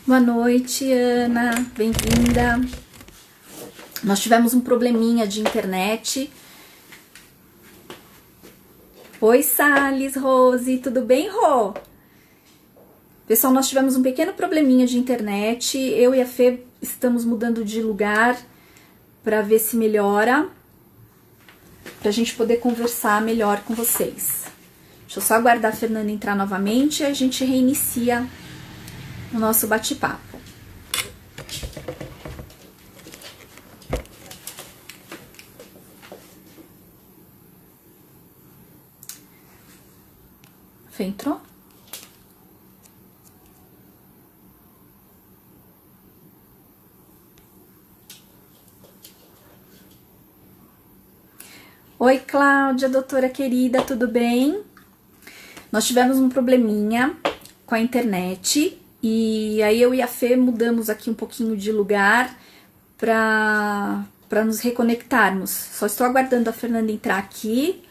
Boa noite, Ana. Bem-vinda. Nós tivemos um probleminha de internet. Oi, Salles, Rose, tudo bem, Rô? Pessoal, nós tivemos um pequeno probleminha de internet. Eu e a Fê estamos mudando de lugar para ver se melhora, para a gente poder conversar melhor com vocês. Deixa eu só aguardar a Fernanda entrar novamente e a gente reinicia o nosso bate-papo. Fê entrou? Oi, Cláudia, doutora querida, tudo bem? Nós tivemos um probleminha com a internet e aí eu e a Fê mudamos aqui um pouquinho de lugar para nos reconectarmos. Só estou aguardando a Fernanda entrar aqui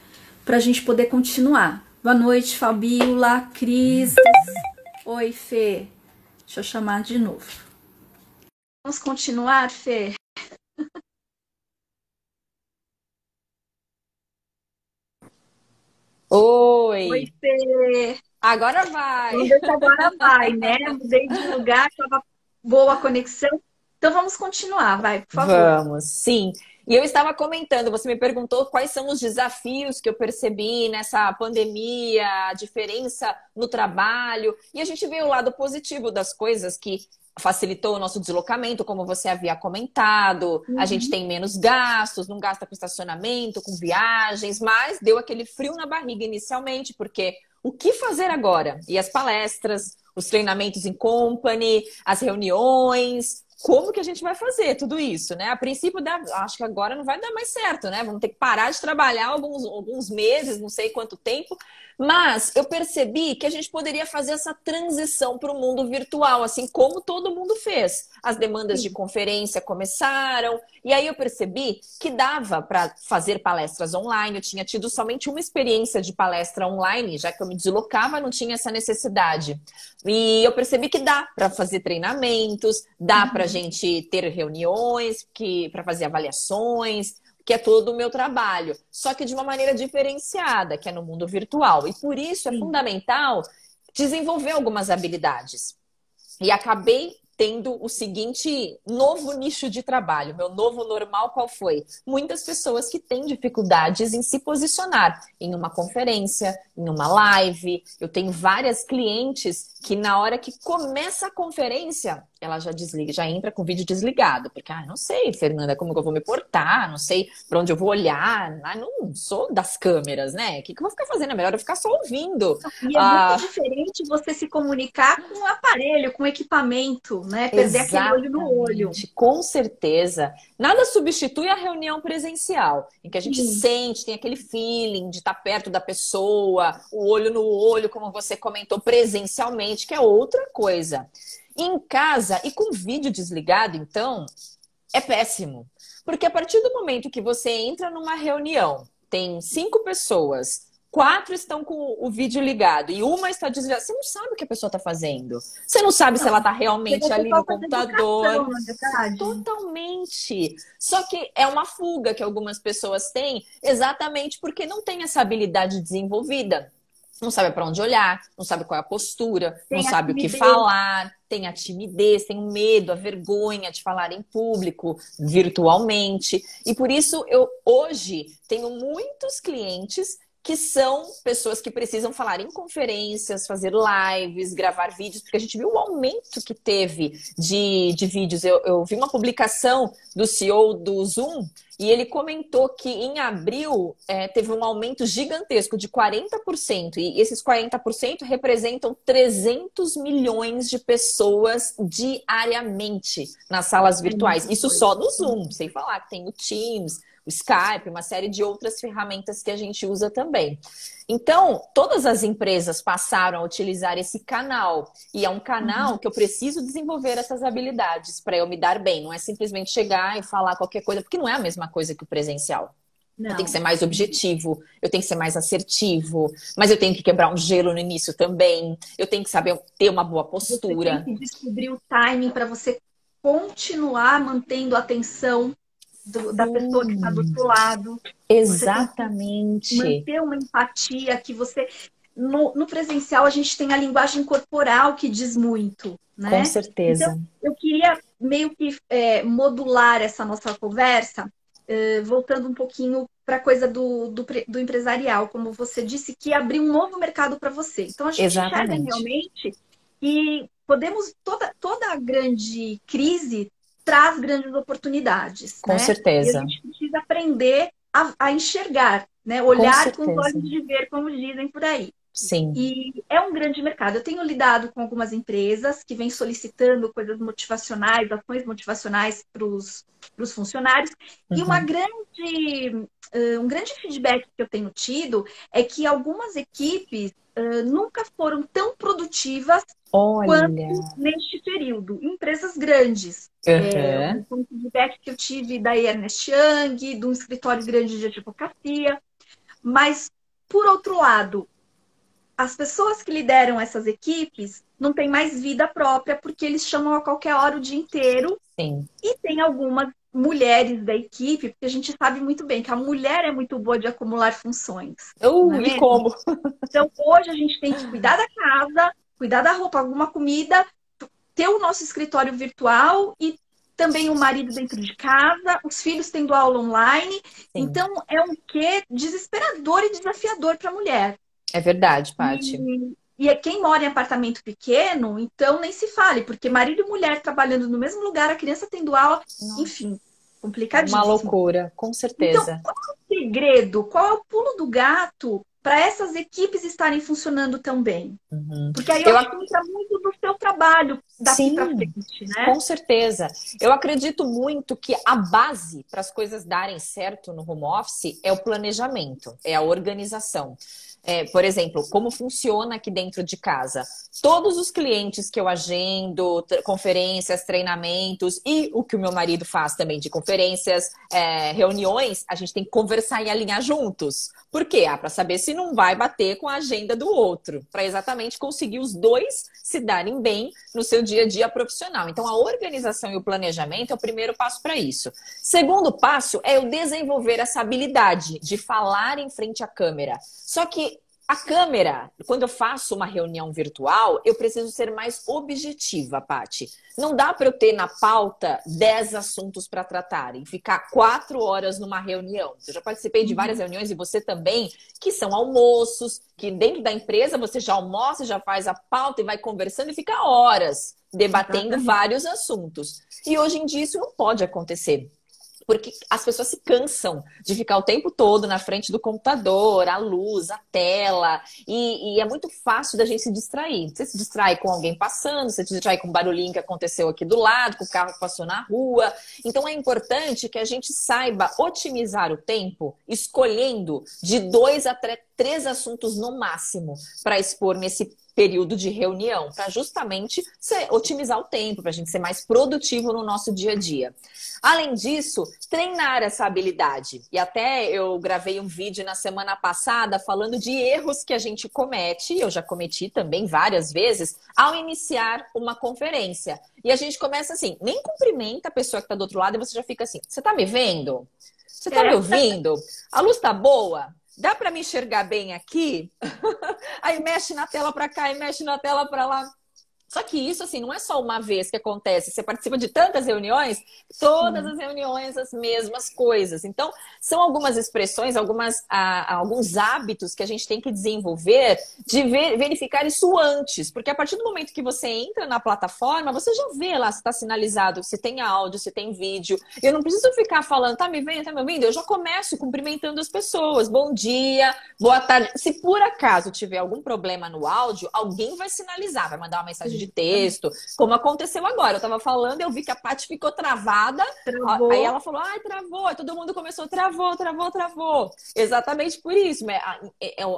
para a gente poder continuar. Boa noite, Fabiola, Cris. Oi, Fê. Deixa eu chamar de novo. Vamos continuar, Fê? Oi, Oi, Fê. agora vai. Vamos ver se agora vai, né? Mudei de lugar, estava boa a conexão. Então vamos continuar, vai, por favor. Vamos, sim. E eu estava comentando, você me perguntou quais são os desafios que eu percebi nessa pandemia, a diferença no trabalho. E a gente vê o lado positivo das coisas que facilitou o nosso deslocamento, como você havia comentado. A gente tem menos gastos, não gasta com estacionamento, com viagens, mas deu aquele frio na barriga inicialmente, porque o que fazer agora? E as palestras, os treinamentos em company, as reuniões, como que a gente vai fazer tudo isso, né? A princípio, acho que agora não vai dar mais certo, né? Vamos ter que parar de trabalhar alguns meses, não sei quanto tempo. Mas eu percebi que a gente poderia fazer essa transição para o mundo virtual, assim como todo mundo fez. As demandas de conferência começaram, e aí eu percebi que dava para fazer palestras online. Eu tinha tido somente uma experiência de palestra online, já que eu me deslocava, não tinha essa necessidade. E eu percebi que dá para fazer treinamentos, dá para a gente ter reuniões, para fazer avaliações, que é todo o meu trabalho, só que de uma maneira diferenciada, que é no mundo virtual. E por isso é fundamental desenvolver algumas habilidades. E acabei tendo o seguinte novo nicho de trabalho. Meu novo normal qual foi? Muitas pessoas que têm dificuldades em se posicionar em uma conferência, em uma live. Eu tenho várias clientes que na hora que começa a conferência, ela já desliga, já entra com o vídeo desligado. Porque, não sei, Fernanda, como que eu vou me portar, não sei para onde eu vou olhar, não sou das câmeras, né? O que eu vou ficar fazendo? É melhor eu ficar só ouvindo. E é muito diferente você se comunicar com o aparelho, com o equipamento, né? Perder aquele olho no olho. Exatamente, com certeza. Nada substitui a reunião presencial, em que a gente sente, tem aquele feeling de estar perto da pessoa, o olho no olho, como você comentou, presencialmente, que é outra coisa. Em casa e com o vídeo desligado, então, é péssimo. Porque a partir do momento que você entra numa reunião, tem 5 pessoas, 4 estão com o vídeo ligado e uma está desligada, você não sabe o que a pessoa está fazendo. Você não sabe se ela está realmente ali no computador. Totalmente. Só que é uma fuga que algumas pessoas têm exatamente porque não tem essa habilidade desenvolvida. Não sabe para onde olhar, não sabe qual é a postura, não sabe o que falar, tem a timidez, tem o medo, a vergonha de falar em público, virtualmente. E por isso eu hoje tenho muitos clientes que são pessoas que precisam falar em conferências, fazer lives, gravar vídeos, porque a gente viu o aumento que teve de vídeos. Eu vi uma publicação do CEO do Zoom e ele comentou que em abril teve um aumento gigantesco de 40%. E esses 40% representam 300 milhões de pessoas diariamente nas salas virtuais. Isso só no Zoom, sem falar que tem o Teams, o Skype, uma série de outras ferramentas que a gente usa também. Então, todas as empresas passaram a utilizar esse canal. E é um canal que eu preciso desenvolver essas habilidades para eu me dar bem. Não é simplesmente chegar e falar qualquer coisa, porque não é a mesma coisa que o presencial. Eu tenho que ser Não. mais objetivo, eu tenho que ser mais assertivo, mas eu tenho que quebrar um gelo no início também. Eu tenho que saber ter uma boa Você tem postura. que descobrir o timing para você continuar mantendo a atenção da pessoa que está do Sim, outro lado. Você tem que exatamente. manter uma empatia que você. No presencial, a gente tem a linguagem corporal que diz muito, Com né? Então, certeza. eu queria meio que modular essa nossa conversa, voltando um pouquinho para a coisa do empresarial, como você disse, que abriu um novo mercado para você. Então, a gente enxerga Exatamente. realmente que podemos, toda grande crise traz grandes oportunidades, Com né? E a certeza. gente precisa aprender a enxergar, né? Com Olhar com os certeza. olhos de ver, como dizem por aí. Sim. E é um grande mercado. Eu tenho lidado com algumas empresas que vêm solicitando coisas motivacionais, ações motivacionais para os funcionários. E Uhum. um grande feedback que eu tenho tido é que algumas equipes nunca foram tão produtivas Olha. quanto neste período, em empresas grandes. Uhum. Um feedback que eu tive da Ernest Young, de um escritório grande de advocacia. Mas, por outro lado, as pessoas que lideram essas equipes não têm mais vida própria porque eles chamam a qualquer hora o dia inteiro Sim. e tem algumas mulheres da equipe, porque a gente sabe muito bem que a mulher é muito boa de acumular funções, não é E mesmo? como? Então, hoje a gente tem que cuidar da casa, cuidar da roupa, alguma comida, ter o nosso escritório virtual e também o marido dentro de casa, os filhos tendo aula online. Sim. Então, é um quê desesperador e desafiador para a mulher. É verdade, Paty. E quem mora em apartamento pequeno, então nem se fale, porque marido e mulher trabalhando no mesmo lugar, a criança tendo aula, Nossa, enfim, é uma complicadíssimo. loucura, com Então, certeza. qual é o segredo? Qual é o pulo do gato para essas equipes estarem funcionando tão bem? Uhum. Porque aí eu Eu, acho que entra muito do seu trabalho daqui para sim, frente, com né? certeza. Eu acredito muito que a base para as coisas darem certo no home office é o planejamento, é a organização. Por exemplo, como funciona aqui dentro de casa. Todos os clientes que eu agendo, conferências, treinamentos e o que o meu marido faz também de conferências, reuniões, a gente tem que conversar e alinhar juntos. Por quê? Para saber se não vai bater com a agenda do outro, para exatamente conseguir os dois se darem bem no seu dia a dia profissional. Então, a organização e o planejamento é o primeiro passo para isso. Segundo passo é eu desenvolver essa habilidade de falar em frente à câmera. Só que a câmera, quando eu faço uma reunião virtual, eu preciso ser mais objetiva, Paty. Não dá para eu ter na pauta 10 assuntos para tratar e ficar 4 horas numa reunião. Eu já participei de várias reuniões, e você também, que são almoços, que dentro da empresa você já almoça, já faz a pauta e vai conversando e fica horas debatendo Exatamente. vários assuntos. E hoje em dia isso não pode acontecer. Porque as pessoas se cansam de ficar o tempo todo na frente do computador, a luz, a tela, e é muito fácil da gente se distrair. Você se distrai com alguém passando, você se distrai com um barulhinho que aconteceu aqui do lado, com o carro que passou na rua. Então é importante que a gente saiba otimizar o tempo, escolhendo de 2 a 3 assuntos no máximo para expor nesse período de reunião, para justamente otimizar o tempo, para a gente ser mais produtivo no nosso dia a dia. Além disso, treinar essa habilidade. E até eu gravei um vídeo na semana passada falando de erros que a gente comete, eu já cometi também várias vezes, ao iniciar uma conferência. E a gente começa assim, nem cumprimenta a pessoa que está do outro lado e você já fica assim, você está me vendo? Você está me ouvindo? A luz está boa? Dá para me enxergar bem aqui? Aí mexe na tela para cá e mexe na tela para lá. Só que isso, assim, não é só uma vez que acontece. Você participa de tantas reuniões, todas Sim. as reuniões as mesmas coisas. Então, são algumas expressões, alguns hábitos que a gente tem que desenvolver de verificar isso antes. Porque a partir do momento que você entra na plataforma, você já vê lá se está sinalizado, se tem áudio, se tem vídeo. Eu não preciso ficar falando, tá me vendo, tá me ouvindo? Eu já começo cumprimentando as pessoas. Bom dia, boa tarde. Se por acaso tiver algum problema no áudio, alguém vai sinalizar, vai mandar uma mensagem de texto, como aconteceu agora. Eu tava falando, eu vi que a Paty ficou travada, Travou. aí ela falou, ai, travou, aí todo mundo começou, travou. Exatamente por isso,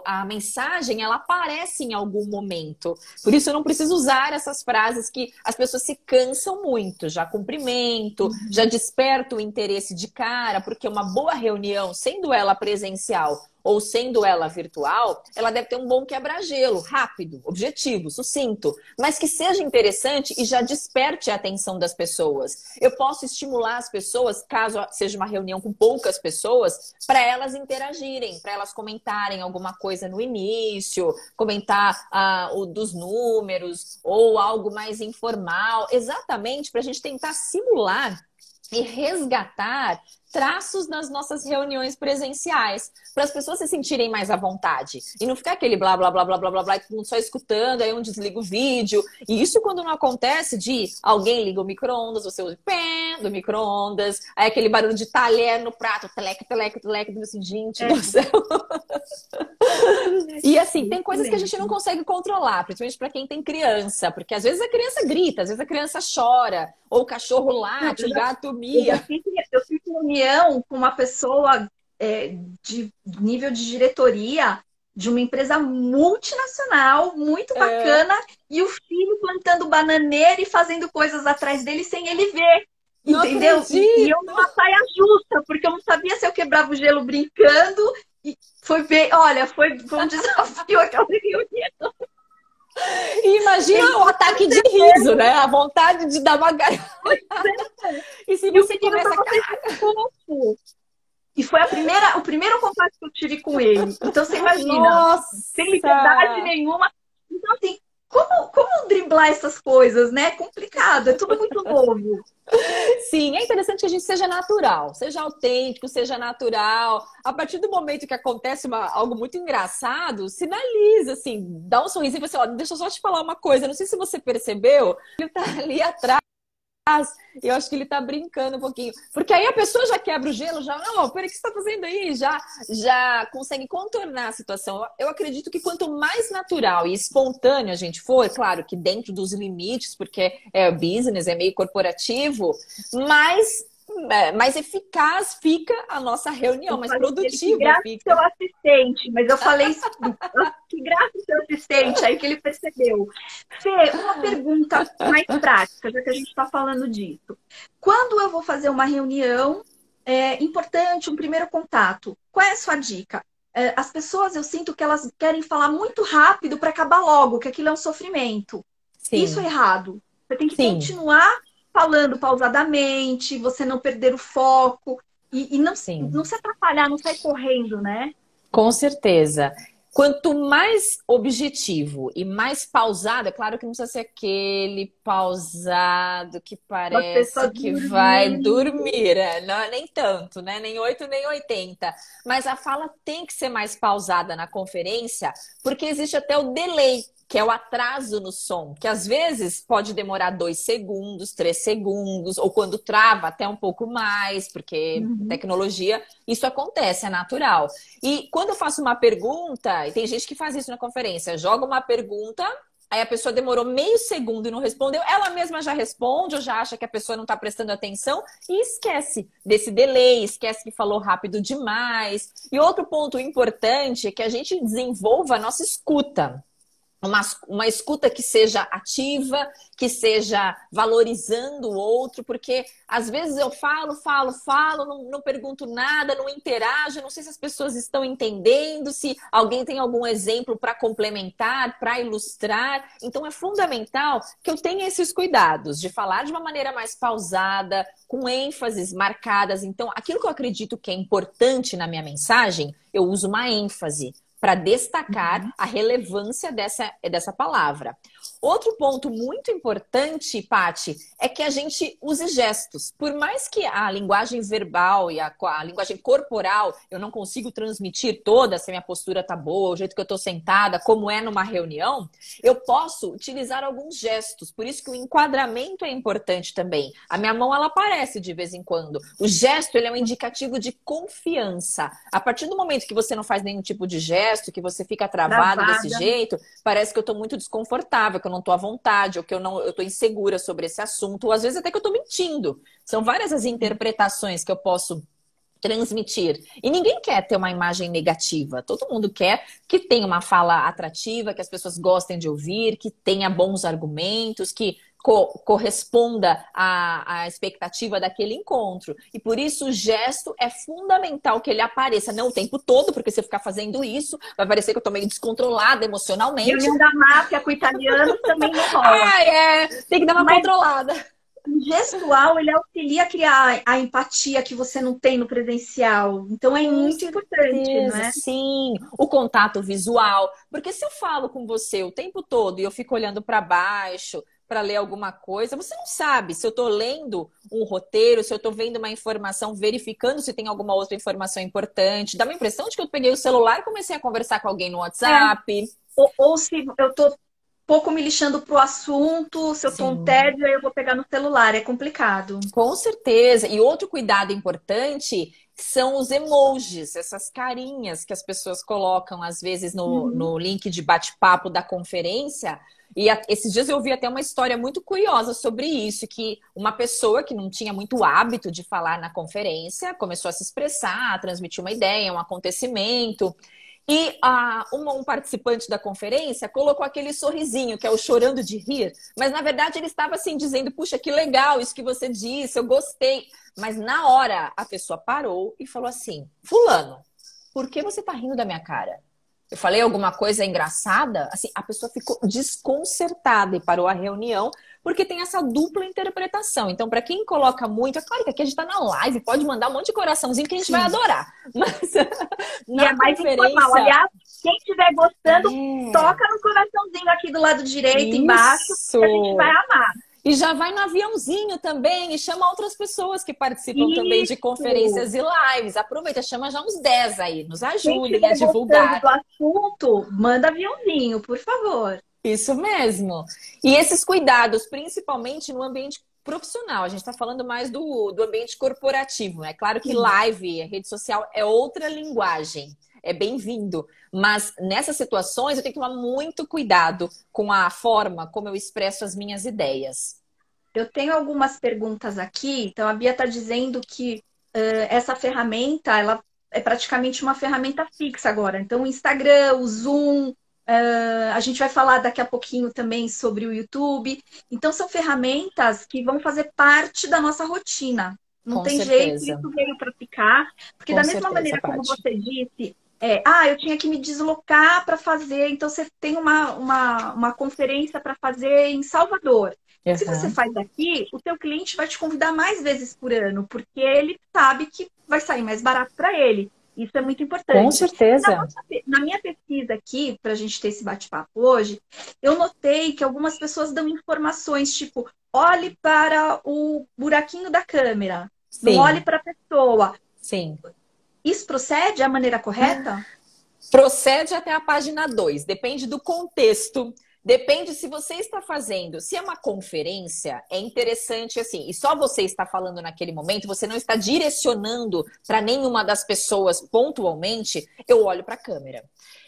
a mensagem, ela aparece em algum momento. Por isso eu não preciso usar essas frases que as pessoas se cansam muito. Já cumprimento, já desperto o interesse de cara, porque uma boa reunião, sendo ela presencial ou sendo ela virtual, ela deve ter um bom quebra-gelo, rápido, objetivo, sucinto, mas que seja interessante e já desperte a atenção das pessoas. Eu posso estimular as pessoas, caso seja uma reunião com poucas pessoas, para elas interagirem, para elas comentarem alguma coisa no início, comentar dos números ou algo mais informal, exatamente para a gente tentar simular e resgatar traços nas nossas reuniões presenciais, para as pessoas se sentirem mais à vontade. E não ficar aquele blá, blá, blá, blá, blá, blá, blá, todo mundo só escutando, aí um desliga o vídeo. E isso quando não acontece de alguém liga o micro-ondas, você usa o pé do micro-ondas, aí aquele barulho de talher no prato, teleque, teleque, teleque, assim, gente do céu. E assim, tem coisas que a gente não consegue controlar, principalmente para quem tem criança, porque às vezes a criança grita, às vezes a criança chora, ou o cachorro late, o gato mia. Eu fiz reunião com uma pessoa de nível de diretoria de uma empresa multinacional, muito bacana, e o filho plantando bananeira e fazendo coisas atrás dele sem ele ver. Não entendeu? acredito. E eu numa saia justa, porque eu não sabia se eu quebrava o gelo brincando. E foi bem, olha, foi um desafio aquela reunião. E imagina o ataque de riso, né? A vontade de dar uma gargalhada. E se você começa a... E foi o primeiro contato que eu tive com ele. Então você imagina, Nossa! sem liberdade nenhuma. Então, assim, como driblar essas coisas, né? É complicado, é tudo muito novo. Sim, é interessante que a gente seja natural, seja autêntico, seja natural. A partir do momento que acontece algo muito engraçado, sinaliza, assim, dá um sorriso e você, ó, deixa eu só te falar uma coisa, não sei se você percebeu, ele tá ali atrás. E eu acho que ele tá brincando um pouquinho. Porque aí a pessoa já quebra o gelo, já, não, peraí, o que você tá fazendo aí? Já consegue contornar a situação. Eu acredito que quanto mais natural e espontâneo a gente for, claro que dentro dos limites, porque é business, é meio corporativo, mais eficaz fica a nossa reunião, mais produtiva. Que graça fica. Seu assistente, mas eu falei isso. Que graça seu assistente, aí que ele percebeu. Fê, uma pergunta mais prática, já que a gente está falando disso. Quando eu vou fazer uma reunião, é importante um primeiro contato. Qual é a sua dica? As pessoas, eu sinto que elas querem falar muito rápido para acabar logo, que aquilo é um sofrimento. Sim. Isso é errado. Você tem que continuar falando pausadamente, você não perder o foco e não se atrapalhar, não sair correndo, né? Com certeza. Quanto mais objetivo e mais pausado, é claro que não precisa ser aquele pausado que parece que vai dormir, não, nem tanto, né? Nem 8, nem 80. Mas a fala tem que ser mais pausada na conferência, porque existe até o delay, que é o atraso no som, que às vezes pode demorar 2 segundos, 3 segundos, ou quando trava até um pouco mais, porque tecnologia, isso acontece, é natural. E quando eu faço uma pergunta, e tem gente que faz isso na conferência, joga uma pergunta, aí a pessoa demorou meio segundo e não respondeu, ela mesma já responde, ou já acha que a pessoa não está prestando atenção, e esquece desse delay, esquece que falou rápido demais. E outro ponto importante é que a gente desenvolva a nossa escuta. Uma escuta que seja ativa, que seja valorizando o outro, porque às vezes eu falo, não pergunto nada, não interajo, não sei se as pessoas estão entendendo, se alguém tem algum exemplo para complementar, para ilustrar. Então é fundamental que eu tenha esses cuidados de falar de uma maneira mais pausada, com ênfases marcadas. Então, aquilo que eu acredito que é importante na minha mensagem, eu uso uma ênfase para destacar a relevância dessa palavra. Outro ponto muito importante, Paty, é que a gente use gestos. Por mais que a linguagem verbal e a linguagem corporal eu não consigo transmitir toda, se a minha postura tá boa, o jeito que eu tô sentada, como é numa reunião, eu posso utilizar alguns gestos. Por isso que o enquadramento é importante também. A minha mão, ela aparece de vez em quando. O gesto, ele é um indicativo de confiança. A partir do momento que você não faz nenhum tipo de gesto, que você fica travado desse jeito, parece que eu tô muito desconfortável, que eu eu não tô à vontade, ou que eu tô insegura sobre esse assunto, ou às vezes até que eu tô mentindo. São várias as interpretações que eu posso transmitir. E ninguém quer ter uma imagem negativa. Todo mundo quer que tenha uma fala atrativa, que as pessoas gostem de ouvir, que tenha bons argumentos, que corresponda à expectativa daquele encontro. E por isso o gesto é fundamental que ele apareça, não o tempo todo, porque se eu ficar fazendo isso, vai parecer que eu tô meio descontrolada emocionalmente. Reunião da máfia com o italiano também não rola. Tem que dar uma controlada. O gestual, ele auxilia a criar a empatia que você não tem no presencial. Então, é muito importante, né? Sim, o contato visual. Porque se eu falo com você o tempo todo e eu fico olhando para baixo para ler alguma coisa, você não sabe se eu estou lendo um roteiro, se eu estou vendo uma informação, verificando se tem alguma outra informação importante. Dá uma impressão de que eu peguei o celular e comecei a conversar com alguém no WhatsApp. Ou se eu tô pouco me lixando pro assunto, se eu tô um tédio, aí eu vou pegar no celular, é complicado. Com certeza. E outro cuidado importante são os emojis, essas carinhas que as pessoas colocam, às vezes, no link de bate-papo da conferência. E esses dias eu ouvi até uma história muito curiosa sobre isso, que uma pessoa que não tinha muito hábito de falar na conferência começou a se expressar, a transmitir uma ideia, um acontecimento. E um participante da conferência colocou aquele sorrisinho, que é o chorando de rir, mas na verdade ele estava assim dizendo, puxa, que legal isso que você disse, eu gostei. Mas na hora a pessoa parou e falou assim, fulano, por que você tá rindo da minha cara? Eu falei alguma coisa engraçada? Assim, a pessoa ficou desconcertada e parou a reunião, porque tem essa dupla interpretação. Então, para quem coloca muito, é claro que aqui a gente tá na live, pode mandar um monte de coraçãozinho que a gente vai adorar. Mas na mais informal. Aliás, quem estiver gostando, toca no coraçãozinho aqui do lado direito, embaixo, que a gente vai amar. E já vai no aviãozinho também e chama outras pessoas que participam também de conferências e lives. Aproveita, chama já uns 10 aí, nos ajudem a divulgar. Do assunto, manda aviãozinho, por favor. Isso mesmo. E esses cuidados, principalmente no ambiente profissional. A gente está falando mais do ambiente corporativo, né? Claro que live, rede social é outra linguagem. É bem-vindo. Mas nessas situações eu tenho que tomar muito cuidado com a forma como eu expresso as minhas ideias. Eu tenho algumas perguntas aqui. Então, a Bia está dizendo que essa ferramenta, ela é praticamente uma ferramenta fixa agora. Então, o Instagram, o Zoom, a gente vai falar daqui a pouquinho também sobre o YouTube. Então, são ferramentas que vão fazer parte da nossa rotina. Não tem jeito, isso veio para ficar. Porque da mesma maneira como você disse... eu tinha que me deslocar para fazer, então você tem uma conferência para fazer em Salvador. Se você faz aqui, o teu cliente vai te convidar mais vezes por ano, porque ele sabe que vai sair mais barato para ele. Isso é muito importante. Com certeza. Na minha pesquisa aqui, para a gente ter esse bate-papo hoje, eu notei que algumas pessoas dão informações, tipo, olhe para o buraquinho da câmera, não olhe para a pessoa. Sim. Isso procede? É a maneira correta? Procede até a página 2. Depende do contexto. Depende se você está fazendo. Se é uma conferência, é interessante assim. E só você está falando naquele momento, você não está direcionando para nenhuma das pessoas pontualmente. Eu olho para a câmera.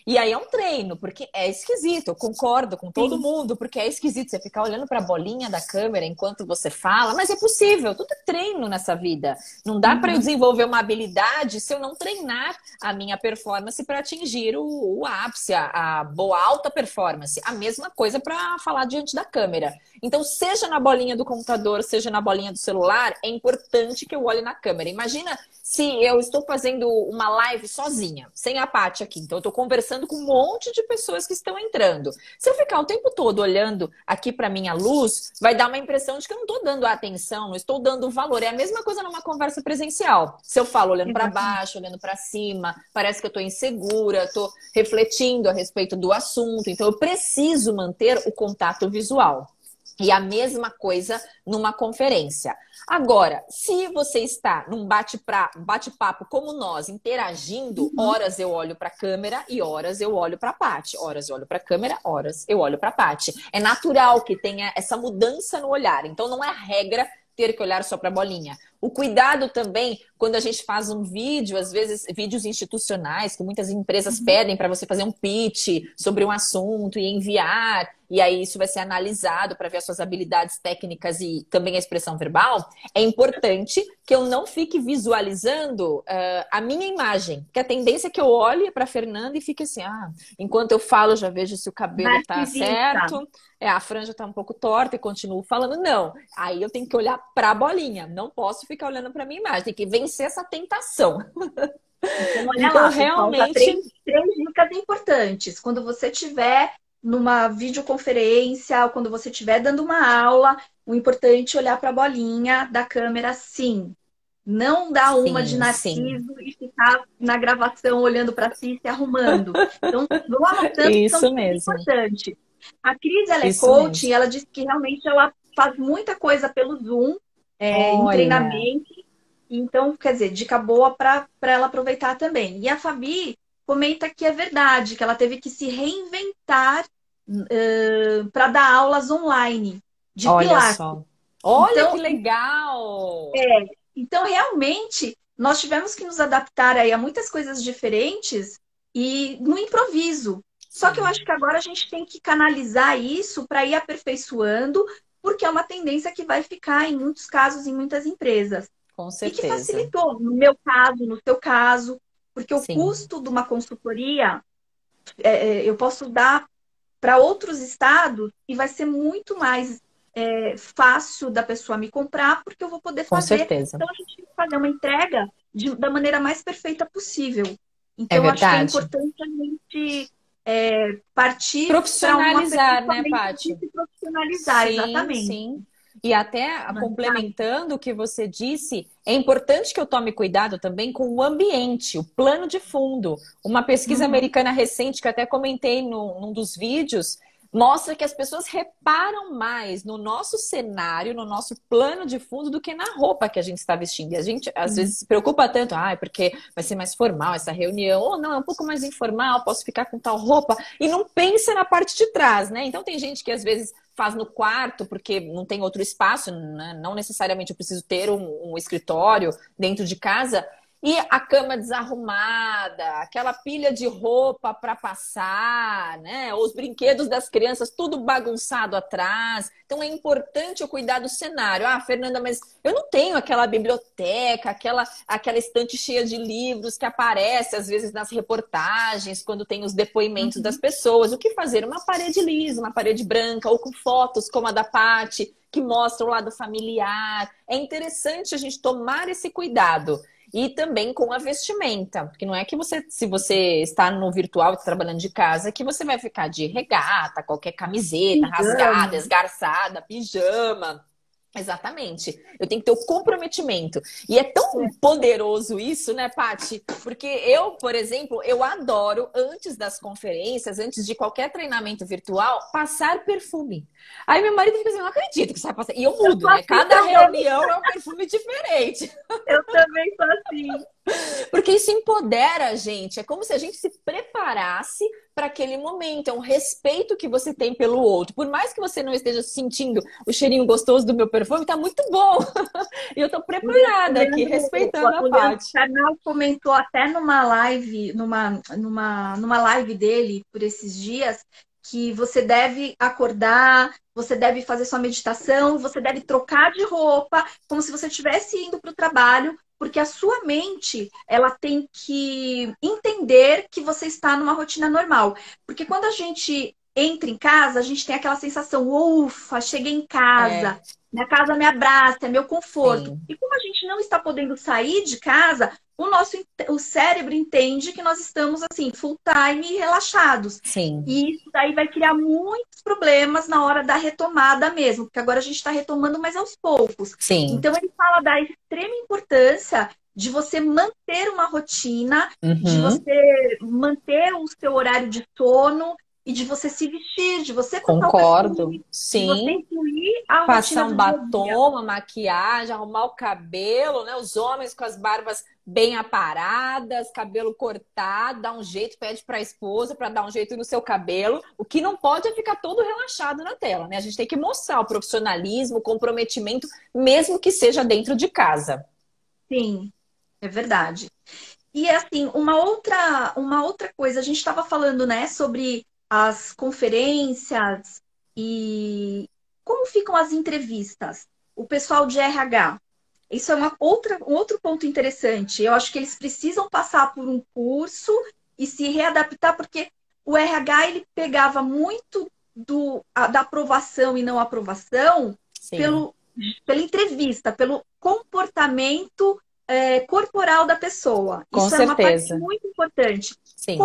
E aí é um treino, porque é esquisito. Eu concordo com todo mundo, porque é esquisito você ficar olhando para a bolinha da câmera enquanto você fala. Mas é possível, tudo é treino nessa vida. Não dá para eu desenvolver uma habilidade se eu não treinar a minha performance para atingir o ápice, a boa alta performance. A mesma coisa para falar diante da câmera. Então, seja na bolinha do computador, seja na bolinha do celular, é importante que eu olhe na câmera. Imagina se eu estou fazendo uma live sozinha, sem a Paty aqui. Então, eu estou conversando com um monte de pessoas que estão entrando. Se eu ficar o tempo todo olhando aqui para minha luz, vai dar uma impressão de que eu não estou dando atenção, não estou dando valor. É a mesma coisa numa conversa presencial. Se eu falo olhando para baixo, olhando para cima, parece que eu estou insegura, estou refletindo a respeito do assunto. Então, eu preciso manter o contato visual. E a mesma coisa numa conferência. Agora, se você está num bate-papo como nós, interagindo, horas eu olho para a câmera e horas eu olho para a Paty. Horas eu olho para a câmera, horas eu olho para a Paty. É natural que tenha essa mudança no olhar. Então, não é regra ter que olhar só para a bolinha. O cuidado também, quando a gente faz um vídeo, às vezes vídeos institucionais, que muitas empresas pedem para você fazer um pitch sobre um assunto e enviar. e aí isso vai ser analisado para ver as suas habilidades técnicas e também a expressão verbal, é importante que eu não fique visualizando a minha imagem. Porque a tendência é que eu olhe para Fernanda e fique assim, enquanto eu falo, já vejo se o cabelo tá certo, a franja tá um pouco torta e continuo falando. Não, aí eu tenho que olhar para a bolinha, não posso ficar olhando para minha imagem, tem que vencer essa tentação. Então, olha Então, lá, realmente... três dicas importantes. Quando você estiver numa videoconferência, ou quando você estiver dando uma aula, o importante é olhar para a bolinha da câmera, sim. Não dar uma de Sim, sim. narciso e ficar na gravação olhando para si e se arrumando. Então, vou anotando que são Isso dicas mesmo. importantes. A Cris, ela é Isso coach, e mesmo. ela disse que realmente ela faz muita coisa pelo Zoom, em Olha, treinamento. Então, quer dizer, dica boa para ela aproveitar também. E a Fabi comenta que é verdade, que ela teve que se reinventar para dar aulas online de olha Pilates. só. Olha que Então, legal! então, realmente, nós tivemos que nos adaptar aí a muitas coisas diferentes e no improviso. Só que eu Sim, acho que agora a gente tem que canalizar isso para ir aperfeiçoando, porque é uma tendência que vai ficar em muitos casos, em muitas empresas. com E que certeza. facilitou, no meu caso, no seu caso, porque o Sim, custo de uma consultoria eu posso dar para outros estados e vai ser muito mais fácil da pessoa me comprar, porque eu vou poder com fazer. certeza. Então, a gente tem que fazer uma entrega da maneira mais perfeita possível. É Então, eu acho que é verdade. importante a gente partir para um Profissionalizar, né, aperfeiçoamento Paty? disso e profissionalizar, Sim, exatamente. sim. E até Não é verdade? complementando o que você disse, é importante que eu tome cuidado também com o ambiente, o plano de fundo. Uma pesquisa Uhum. americana recente, que eu até comentei num dos vídeos, mostra que as pessoas reparam mais no nosso cenário, no nosso plano de fundo, do que na roupa que a gente está vestindo. E a gente, às Sim. vezes, se preocupa tanto, porque vai ser mais formal essa reunião, ou não, é um pouco mais informal, posso ficar com tal roupa, e não pensa na parte de trás, né? Então, tem gente que, às vezes, faz no quarto, porque não tem outro espaço, né? Não necessariamente eu preciso ter um escritório dentro de casa, e a cama desarrumada, aquela pilha de roupa para passar, né? Os brinquedos das crianças, tudo bagunçado atrás. Então é importante eu cuidar do cenário. Fernanda, mas eu não tenho aquela biblioteca, aquela estante cheia de livros que aparece às vezes nas reportagens, quando tem os depoimentos das Uhum. pessoas. O que fazer? Uma parede lisa, uma parede branca, ou com fotos como a da Paty, que mostra o lado familiar. É interessante a gente tomar esse cuidado. E também com a vestimenta, porque não é que você, se você está no virtual, está trabalhando de casa, que você vai ficar de regata, qualquer camiseta rasgada, Pijama. esgarçada, pijama. Exatamente. Eu tenho que ter o comprometimento. E é tão poderoso isso, né, Paty? Porque eu, por exemplo, eu adoro, antes das conferências, antes de qualquer treinamento virtual, passar perfume. Aí meu marido fica assim, não acredito que você vai passar. E eu Eu mudo, sou né? assim Cada também. reunião é um perfume diferente. Eu também sou assim. Porque isso empodera a gente. É como se a gente se preparasse para aquele momento. É um respeito que você tem pelo outro. Por mais que você não esteja sentindo o cheirinho gostoso do meu perfume, tá muito bom. E eu tô preparada aqui, respeitando a O Leandro Paty. Carnal comentou até numa live, numa live dele por esses dias, que você deve acordar, você deve fazer sua meditação, você deve trocar de roupa, como se você estivesse indo para o trabalho, porque a sua mente, ela tem que entender que você está numa rotina normal. Porque quando a gente entra em casa, a gente tem aquela sensação, ufa, cheguei em casa, É, minha casa me abraça, é meu conforto. sim, E como a gente não está podendo sair de casa, o cérebro entende que nós estamos assim, full time e relaxados. sim, E isso daí vai criar muitos problemas na hora da retomada mesmo, porque agora a gente está retomando, mas aos poucos. sim. Então, ele fala da extrema importância de você manter uma rotina, de Uhum, você manter o seu horário de sono e de você se vestir, de você passar o concordo. perfume, de você Sim. incluir a Passar rotina um do dia a dia. batom, uma maquiagem, arrumar o cabelo, né? Os homens com as barbas bem aparadas, cabelo cortado, dá um jeito, pede para a esposa para dar um jeito no seu cabelo. O que não pode é ficar todo relaxado na tela, né? A gente tem que mostrar o profissionalismo, o comprometimento, mesmo que seja dentro de casa. Sim, é verdade. E assim, uma outra coisa, a gente estava falando, né, sobre as conferências, E como ficam as entrevistas? O pessoal de RH. Isso é um outro ponto interessante. Eu acho que eles precisam passar por um curso e se readaptar, porque o RH ele pegava muito da aprovação e não aprovação Sim, pela entrevista, pelo comportamento corporal da pessoa. com Isso é uma parte certeza. muito importante. Sim.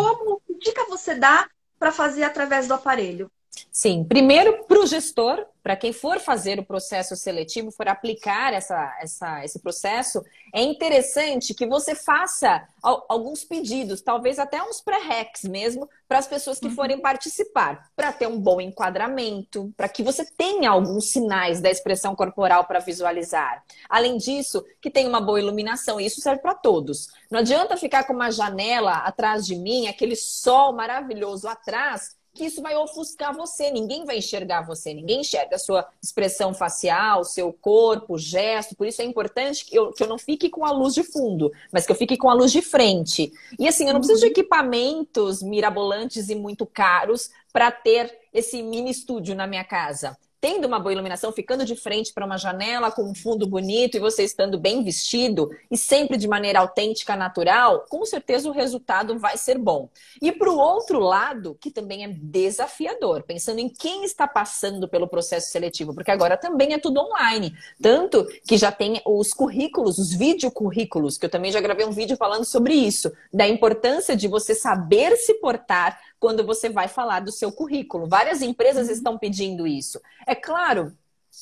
Que dica você dá para fazer através do aparelho? Sim, primeiro para o gestor, para quem for fazer o processo seletivo, for aplicar esse processo, é interessante que você faça alguns pedidos, talvez até uns pré-recs mesmo, para as pessoas que forem participar, para ter um bom enquadramento, para que você tenha alguns sinais da expressão corporal para visualizar. Além disso, que tenha uma boa iluminação, e isso serve para todos. Não adianta ficar com uma janela atrás de mim, aquele sol maravilhoso atrás, que isso vai ofuscar você, ninguém vai enxergar você, ninguém enxerga a sua expressão facial, seu corpo, gesto, por isso é importante que eu não fique com a luz de fundo, mas que eu fique com a luz de frente. E assim, eu não preciso de equipamentos mirabolantes e muito caros para ter esse mini estúdio na minha casa. Tendo uma boa iluminação, ficando de frente para uma janela com um fundo bonito e você estando bem vestido e sempre de maneira autêntica, natural, com certeza o resultado vai ser bom. E para o outro lado, que também é desafiador, pensando em quem está passando pelo processo seletivo, porque agora também é tudo online. Tanto que já tem os currículos, os videocurrículos, que eu também já gravei um vídeo falando sobre isso, da importância de você saber se portar quando você vai falar do seu currículo. Várias empresas estão pedindo isso. É claro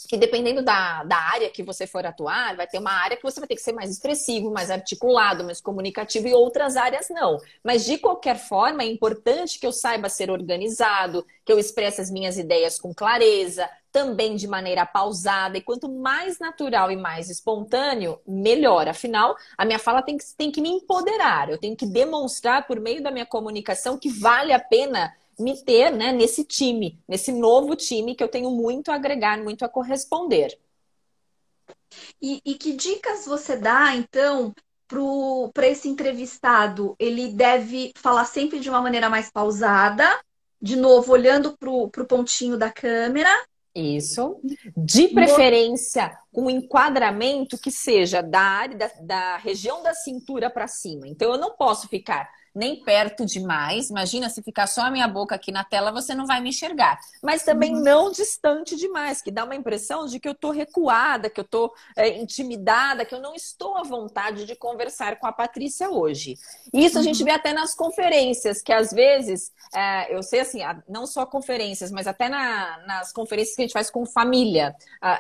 que dependendo da área que você for atuar, vai ter uma área que você vai ter que ser mais expressivo, mais articulado, mais comunicativo e outras áreas não. Mas de qualquer forma, é importante que eu saiba ser organizado, que eu expresse as minhas ideias com clareza, também de maneira pausada. E quanto mais natural e mais espontâneo, melhor. Afinal, a minha fala tem que me empoderar. Eu tenho que demonstrar por meio da minha comunicação que vale a pena me ter, né, nesse time, nesse novo time que eu tenho muito a agregar, muito a corresponder. E que dicas você dá, então, para esse entrevistado? Ele deve falar sempre de uma maneira mais pausada, de novo, olhando para o pontinho da câmera. Isso. De preferência, com um enquadramento que seja da área, da região da cintura para cima. Então, eu não posso ficar nem perto demais. Imagina se ficar só a minha boca aqui na tela, você não vai me enxergar. Mas também não distante demais, que dá uma impressão de que eu estou recuada, que eu estou intimidada, que eu não estou à vontade de conversar com a Patrícia hoje. Isso a gente vê até nas conferências, que às vezes, eu sei assim, não só conferências, mas até nas conferências que a gente faz com família.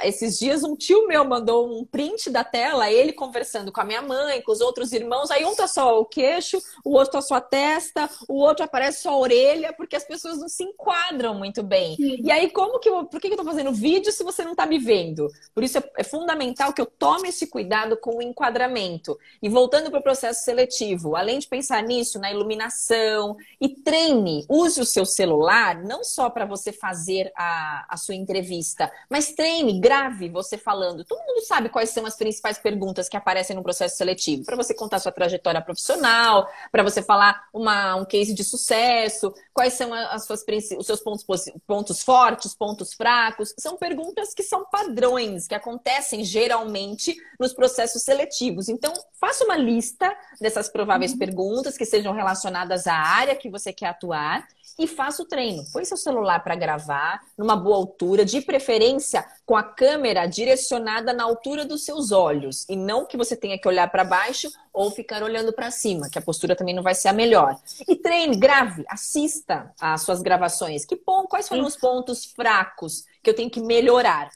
Esses dias um tio meu mandou um print da tela, ele conversando com a minha mãe, com os outros irmãos, aí um tá só o queixo, o outro tá só a testa, o outro aparece só a orelha, porque as pessoas não se enquadram muito bem. E aí, por que eu tô fazendo vídeo se você não tá me vendo? Por isso é fundamental que eu tome esse cuidado com o enquadramento. E voltando para o processo seletivo, além de pensar nisso, na iluminação, e treine, use o seu celular, não só para você fazer a sua entrevista, mas treine, grave você falando. Todo mundo sabe quais são as principais perguntas que aparecem no processo seletivo. Para você contar sua trajetória profissional, para você falar um case de sucesso, quais são os seus pontos fortes, pontos fracos. São perguntas que são padrões, que acontecem geralmente nos processos seletivos. Então, faça uma lista dessas prováveis perguntas que sejam relacionadas à área que você quer atuar e faça o treino. Põe seu celular para gravar numa boa altura, de preferência com a câmera direcionada na altura dos seus olhos e não que você tenha que olhar para baixo ou ficar olhando para cima, que a postura também não vai ser a melhor. E treine, grave, assista às suas gravações. Quais foram os pontos fracos que eu tenho que melhorar?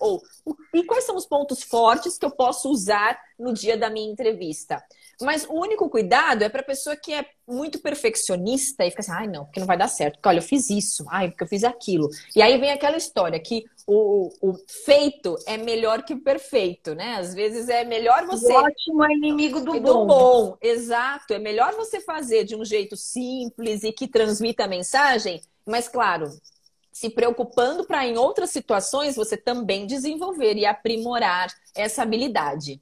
E quais são os pontos fortes que eu posso usar no dia da minha entrevista? Mas o único cuidado é para a pessoa que é muito perfeccionista e fica assim, ai não, porque não vai dar certo. Porque olha, eu fiz isso, ai, porque eu fiz aquilo. E aí vem aquela história que o feito é melhor que o perfeito, né? Às vezes é melhor você... O ótimo é inimigo do Do bom. bom, exato. É melhor você fazer de um jeito simples e que transmita a mensagem, mas claro, se preocupando para em outras situações você também desenvolver e aprimorar essa habilidade.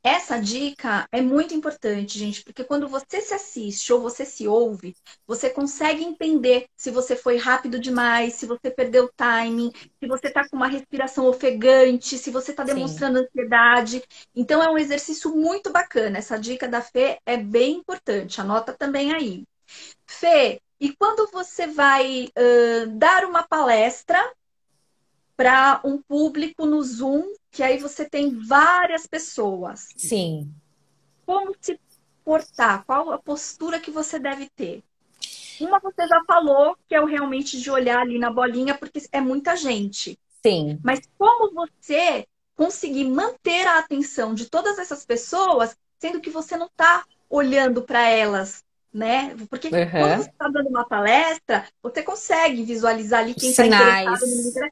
Essa dica é muito importante, gente, porque quando você se assiste ou você se ouve, você consegue entender se você foi rápido demais, se você perdeu o timing, se você está com uma respiração ofegante, se você está Sim. demonstrando ansiedade. Então, é um exercício muito bacana. Essa dica da Fê é bem importante. Anota também aí. Fê, e quando você vai dar uma palestra para um público no Zoom, que aí você tem várias pessoas? Sim, Como se portar? Qual a postura que você deve ter? Uma você já falou, que é o realmente de olhar ali na bolinha, porque é muita gente. sim. Mas como você conseguir manter a atenção de todas essas pessoas, sendo que você não está olhando para elas, né? Porque quando Aham. você está dando uma palestra, você consegue visualizar ali quem está interessado no Sinais. livro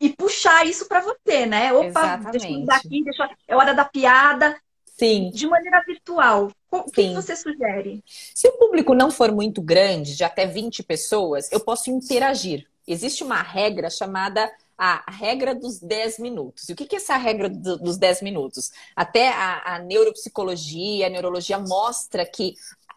e puxar isso para você, né? Opa, deixa eu mudar Exatamente. aqui, é hora da piada, Sim, de maneira virtual. O que sim. você sugere? Se o público não for muito grande, de até 20 pessoas, eu posso interagir. Existe uma regra chamada a regra dos 10 minutos. E o que é essa regra dos 10 minutos? Até a neuropsicologia, a neurologia mostra que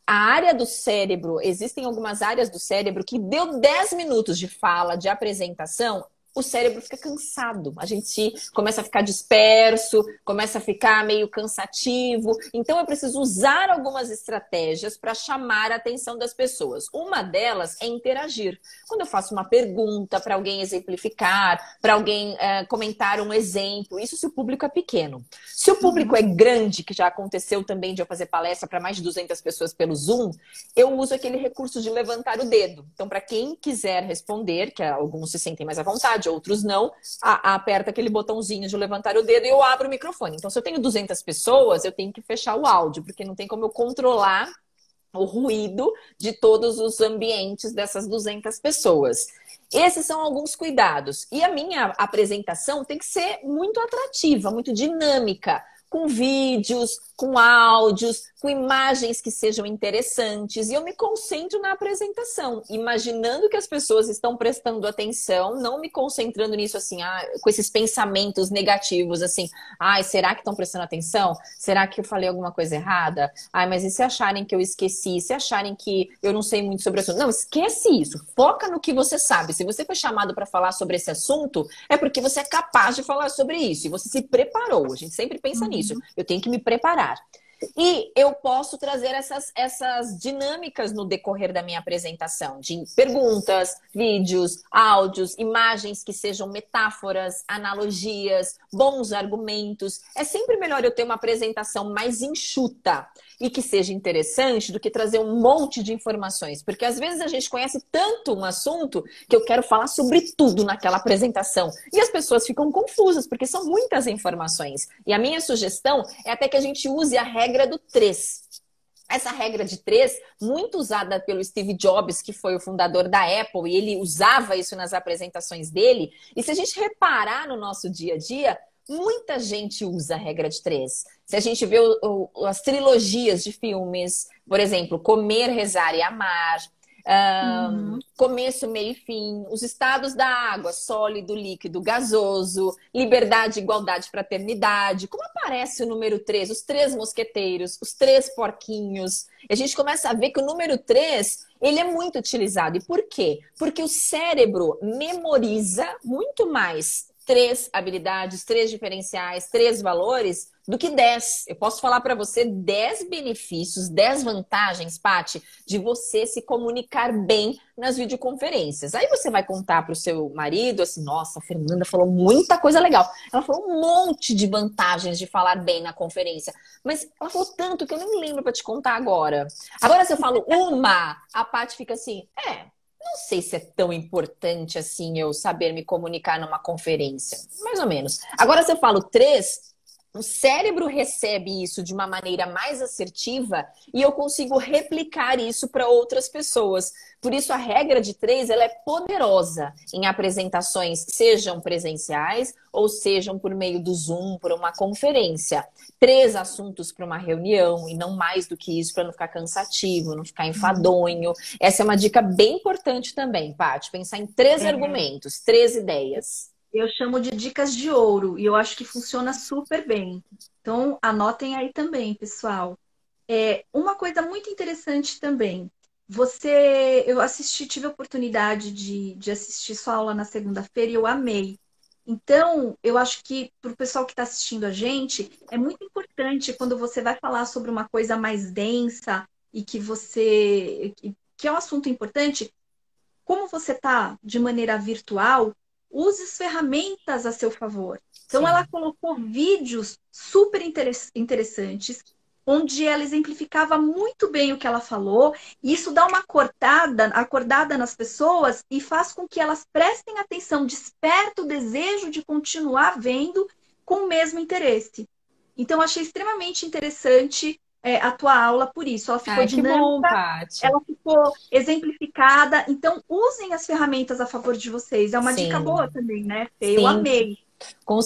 a área do cérebro, existem algumas áreas do cérebro que deu 10 minutos de fala, de apresentação, o cérebro fica cansado, a gente começa a ficar disperso, começa a ficar meio cansativo. Então eu preciso usar algumas estratégias para chamar a atenção das pessoas. Uma delas é interagir. Quando eu faço uma pergunta para alguém exemplificar, para alguém comentar um exemplo, isso se o público é pequeno. Se o público Uhum. é grande, que já aconteceu também de eu fazer palestra para mais de 200 pessoas pelo Zoom, eu uso aquele recurso de levantar o dedo. Então, para quem quiser responder, que alguns se sentem mais à vontade, outros não, aperta aquele botãozinho de levantar o dedo e eu abro o microfone. Então, se eu tenho 200 pessoas, eu tenho que fechar o áudio, porque não tem como eu controlar o ruído de todos os ambientes dessas 200 pessoas. Esses são alguns cuidados. E a minha apresentação tem que ser muito atrativa, muito dinâmica, com vídeos, com áudios, com imagens que sejam interessantes. E eu me concentro na apresentação, imaginando que as pessoas estão prestando atenção, não me concentrando nisso assim, com esses pensamentos negativos, assim, será que estão prestando atenção? Será que eu falei alguma coisa errada? Mas e se acharem que eu esqueci? Se acharem que eu não sei muito sobre o assunto? Não, esquece isso. Foca no que você sabe. Se você foi chamado para falar sobre esse assunto, é porque você é capaz de falar sobre isso. E você se preparou. A gente sempre pensa nisso. Eu tenho que me preparar. E eu posso trazer essas dinâmicas no decorrer da minha apresentação, de perguntas, vídeos, áudios, imagens que sejam metáforas, analogias, bons argumentos. É sempre melhor eu ter uma apresentação mais enxuta e que seja interessante do que trazer um monte de informações. Porque às vezes a gente conhece tanto um assunto que eu quero falar sobre tudo naquela apresentação. E as pessoas ficam confusas, porque são muitas informações. E a minha sugestão é até que a gente use a regra do 3. Essa regra de 3, muito usada pelo Steve Jobs, que foi o fundador da Apple, e ele usava isso nas apresentações dele. E se a gente reparar no nosso dia a dia, muita gente usa a regra de 3. Se a gente vê as trilogias de filmes, por exemplo, Comer, Rezar e Amar, começo, meio e fim, os estados da água, sólido, líquido, gasoso, liberdade, igualdade, fraternidade. Como aparece o número 3? Os 3 mosqueteiros, os 3 porquinhos. E a gente começa a ver que o número 3, ele é muito utilizado. E por quê? Porque o cérebro memoriza muito mais 3 habilidades, 3 diferenciais, 3 valores do que 10. Eu posso falar para você 10 benefícios, 10 vantagens, Paty, de você se comunicar bem nas videoconferências. Aí você vai contar para o seu marido assim, nossa, a Fernanda falou muita coisa legal. Ela falou um monte de vantagens de falar bem na conferência, mas ela falou tanto que eu nem lembro para te contar agora. Agora se eu falo uma, a Paty fica assim, não sei se é tão importante assim eu saber me comunicar numa conferência. Mais ou menos. Agora, se eu falo 3, o cérebro recebe isso de uma maneira mais assertiva e eu consigo replicar isso para outras pessoas. Por isso, a regra de 3, ela é poderosa em apresentações, sejam presenciais ou sejam por meio do Zoom, por uma conferência. 3 assuntos para uma reunião e não mais do que isso para não ficar cansativo, não ficar enfadonho. Essa é uma dica bem importante também, Paty. Pensar em 3 argumentos, 3 ideias. Eu chamo de dicas de ouro e eu acho que funciona super bem. Então, anotem aí também, pessoal. Uma coisa muito interessante também. Eu tive a oportunidade de assistir sua aula na segunda-feira e eu amei. Então, eu acho que para o pessoal que está assistindo a gente, é muito importante quando você vai falar sobre uma coisa mais densa e que é um assunto importante, como você está de maneira virtual, use as ferramentas a seu favor. Então, ela Sim. colocou vídeos super interessantes, onde ela exemplificava muito bem o que ela falou, e isso dá uma acordada nas pessoas e faz com que elas prestem atenção, desperta o desejo de continuar vendo com o mesmo interesse. Então, eu achei extremamente interessante a tua aula por isso. Ela ficou Ai, que bom, dinâmica, Paty. ela ficou exemplificada. Então, usem as ferramentas a favor de vocês. É uma dica boa Sim, também, né, Fê? Eu sim. amei.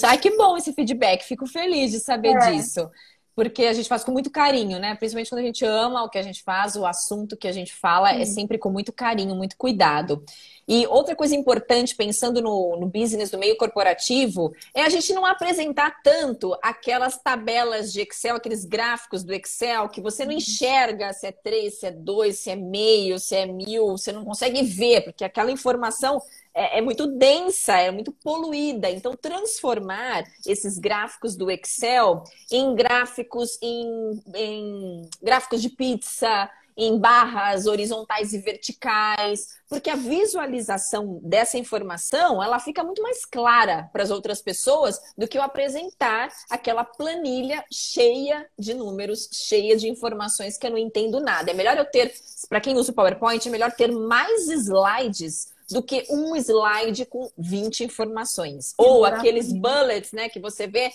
Ai, que bom esse feedback. Fico feliz de saber É, disso. Porque a gente faz com muito carinho, né? Principalmente quando a gente ama o que a gente faz, o assunto que a gente fala é sim. sempre com muito carinho, muito cuidado. E outra coisa importante, pensando no business do meio corporativo, é a gente não apresentar tanto aquelas tabelas de Excel, aqueles gráficos do Excel, que você não enxerga se é 3, se é 2, se é meio, se é 1000, você não consegue ver, porque aquela informação é muito densa, é muito poluída. Então, transformar esses gráficos do Excel em gráficos, em gráficos de pizza, em barras horizontais e verticais, porque a visualização dessa informação ela fica muito mais clara para as outras pessoas do que eu apresentar aquela planilha cheia de números, cheia de informações que eu não entendo nada. É melhor eu ter, para quem usa o PowerPoint, é melhor ter mais slides do que um slide com 20 informações. Ou aqueles Exatamente. bullets, né, que você vê,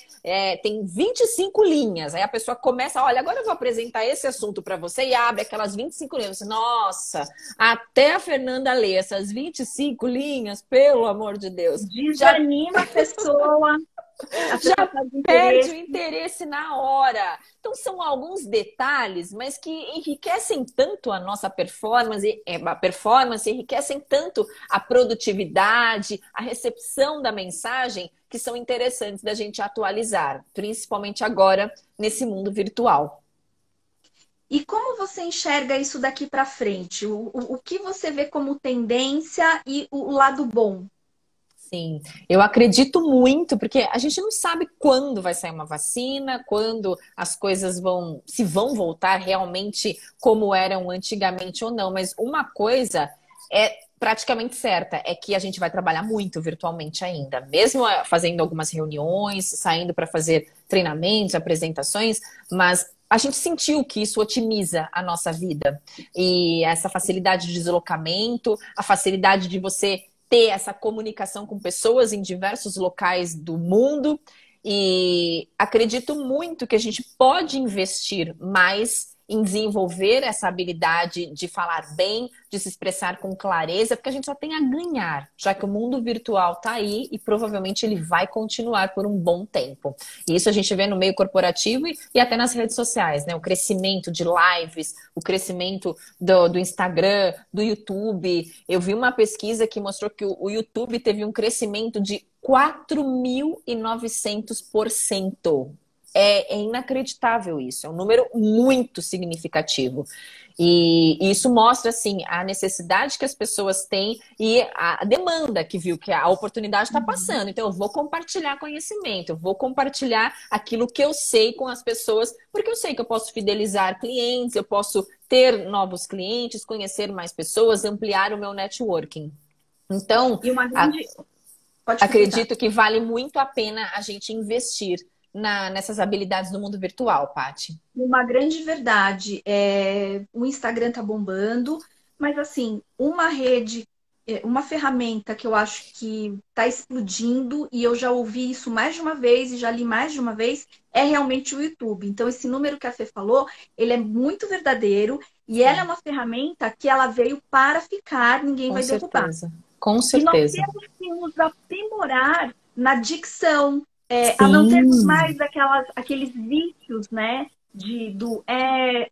tem 25 linhas. Aí a pessoa começa, olha, agora eu vou apresentar esse assunto para você e abre aquelas 25 linhas. Você, nossa, até a Fernanda lê essas 25 linhas, pelo amor de Deus. Já Desanima a já pessoa faz perde o interesse. interesse na hora. Então, são alguns detalhes, mas que enriquecem tanto a nossa performance, enriquecem tanto a produtividade, a recepção da mensagem, que são interessantes da gente atualizar, principalmente agora, nesse mundo virtual. E como você enxerga isso daqui para frente? O que você vê como tendência e o lado bom? Sim, eu acredito muito, porque a gente não sabe quando vai sair uma vacina, quando as coisas se vão voltar realmente como eram antigamente ou não. Mas uma coisa é praticamente certa, é que a gente vai trabalhar muito virtualmente ainda, mesmo fazendo algumas reuniões, saindo para fazer treinamentos, apresentações, mas a gente sentiu que isso otimiza a nossa vida. E essa facilidade de deslocamento, a facilidade de você ter essa comunicação com pessoas em diversos locais do mundo. E acredito muito que a gente pode investir mais em desenvolver essa habilidade de falar bem, de se expressar com clareza, porque a gente só tem a ganhar, já que o mundo virtual está aí e provavelmente ele vai continuar por um bom tempo. E isso a gente vê no meio corporativo e até nas redes sociais, né? O crescimento de lives, o crescimento do Instagram, do YouTube. Eu vi uma pesquisa que mostrou que o YouTube teve um crescimento de 4.900%. É inacreditável isso, é um número muito significativo. E isso mostra, assim, a necessidade que as pessoas têm e a demanda que viu que a oportunidade está passando. Então, eu vou compartilhar conhecimento, eu vou compartilhar aquilo que eu sei com as pessoas, porque eu sei que eu posso fidelizar clientes, eu posso ter novos clientes, conhecer mais pessoas, ampliar o meu networking. Então, E uma grande. Pode completar. acredito que vale muito a pena a gente investir nessas habilidades do mundo virtual, Paty. Uma grande verdade. O Instagram tá bombando, mas assim, uma ferramenta que eu acho que está explodindo, e eu já ouvi isso mais de uma vez e já li mais de uma vez, é realmente o YouTube. Então, esse número que a Fê falou, ele é muito verdadeiro e ela é Sim, uma ferramenta que ela veio para ficar, ninguém com vai derrubar. certeza. Com E nós certeza. temos que nos aprimorar na dicção, a não termos Sim. mais aqueles vícios, né? Do Ah,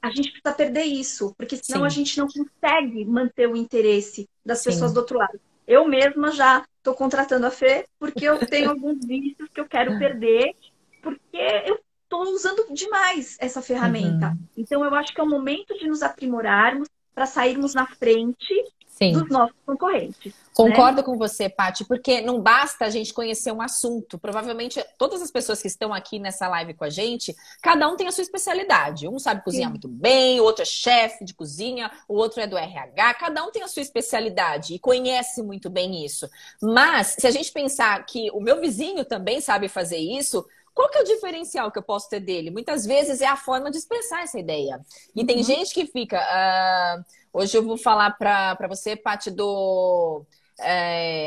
a gente precisa perder isso, porque senão a sim, gente não consegue manter o interesse das pessoas sim. do outro lado. Eu mesma já estou contratando a Fê porque eu tenho alguns vícios que eu quero perder, porque eu estou usando demais essa ferramenta. Uhum. Então, eu acho que é o momento de nos aprimorarmos para sairmos na frente Sim. dos nossos concorrentes. Concordo com você, Paty, porque não basta a gente conhecer um assunto. Provavelmente todas as pessoas que estão aqui nessa live com a gente, cada um tem a sua especialidade. Um sabe cozinhar muito bem, o outro é chefe de cozinha, o outro é do RH. Cada um tem a sua especialidade e conhece muito bem isso. Mas se a gente pensar que o meu vizinho também sabe fazer isso, qual que é o diferencial que eu posso ter dele? Muitas vezes é a forma de expressar essa ideia. E tem gente que fica... hoje eu vou falar para você, Paty,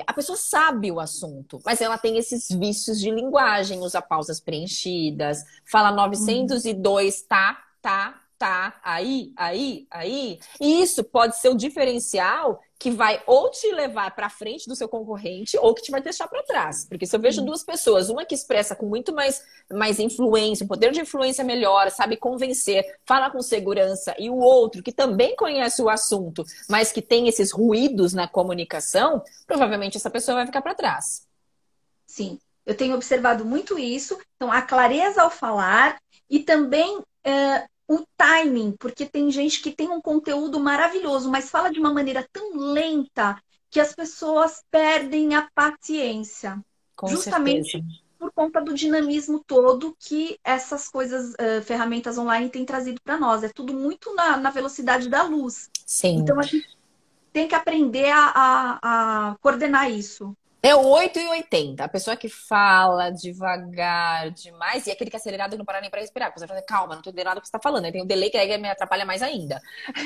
a pessoa sabe o assunto, mas ela tem esses vícios de linguagem, usa pausas preenchidas, fala 902, aí. E isso pode ser o diferencial que vai ou te levar para frente do seu concorrente ou que te vai deixar para trás. Porque se eu vejo duas pessoas, uma que expressa com muito mais influência, um poder de influência melhor, sabe convencer, fala com segurança, e o outro que também conhece o assunto, mas que tem esses ruídos na comunicação, provavelmente essa pessoa vai ficar para trás. Sim, eu tenho observado muito isso. Então, a clareza ao falar e também o timing, porque tem gente que tem um conteúdo maravilhoso, mas fala de uma maneira tão lenta que as pessoas perdem a paciência. Com justamente certeza. Por conta do dinamismo todo que essas coisas, ferramentas online têm trazido para nós. É tudo muito na velocidade da luz. Sim. Então, a gente tem que aprender a coordenar isso. É o 8 e 80. A pessoa que fala devagar demais e aquele que é acelerado não para nem para respirar. Você fala, calma, não tô entendendo nada do que você tá falando. Aí tem o delay que aí me atrapalha mais ainda.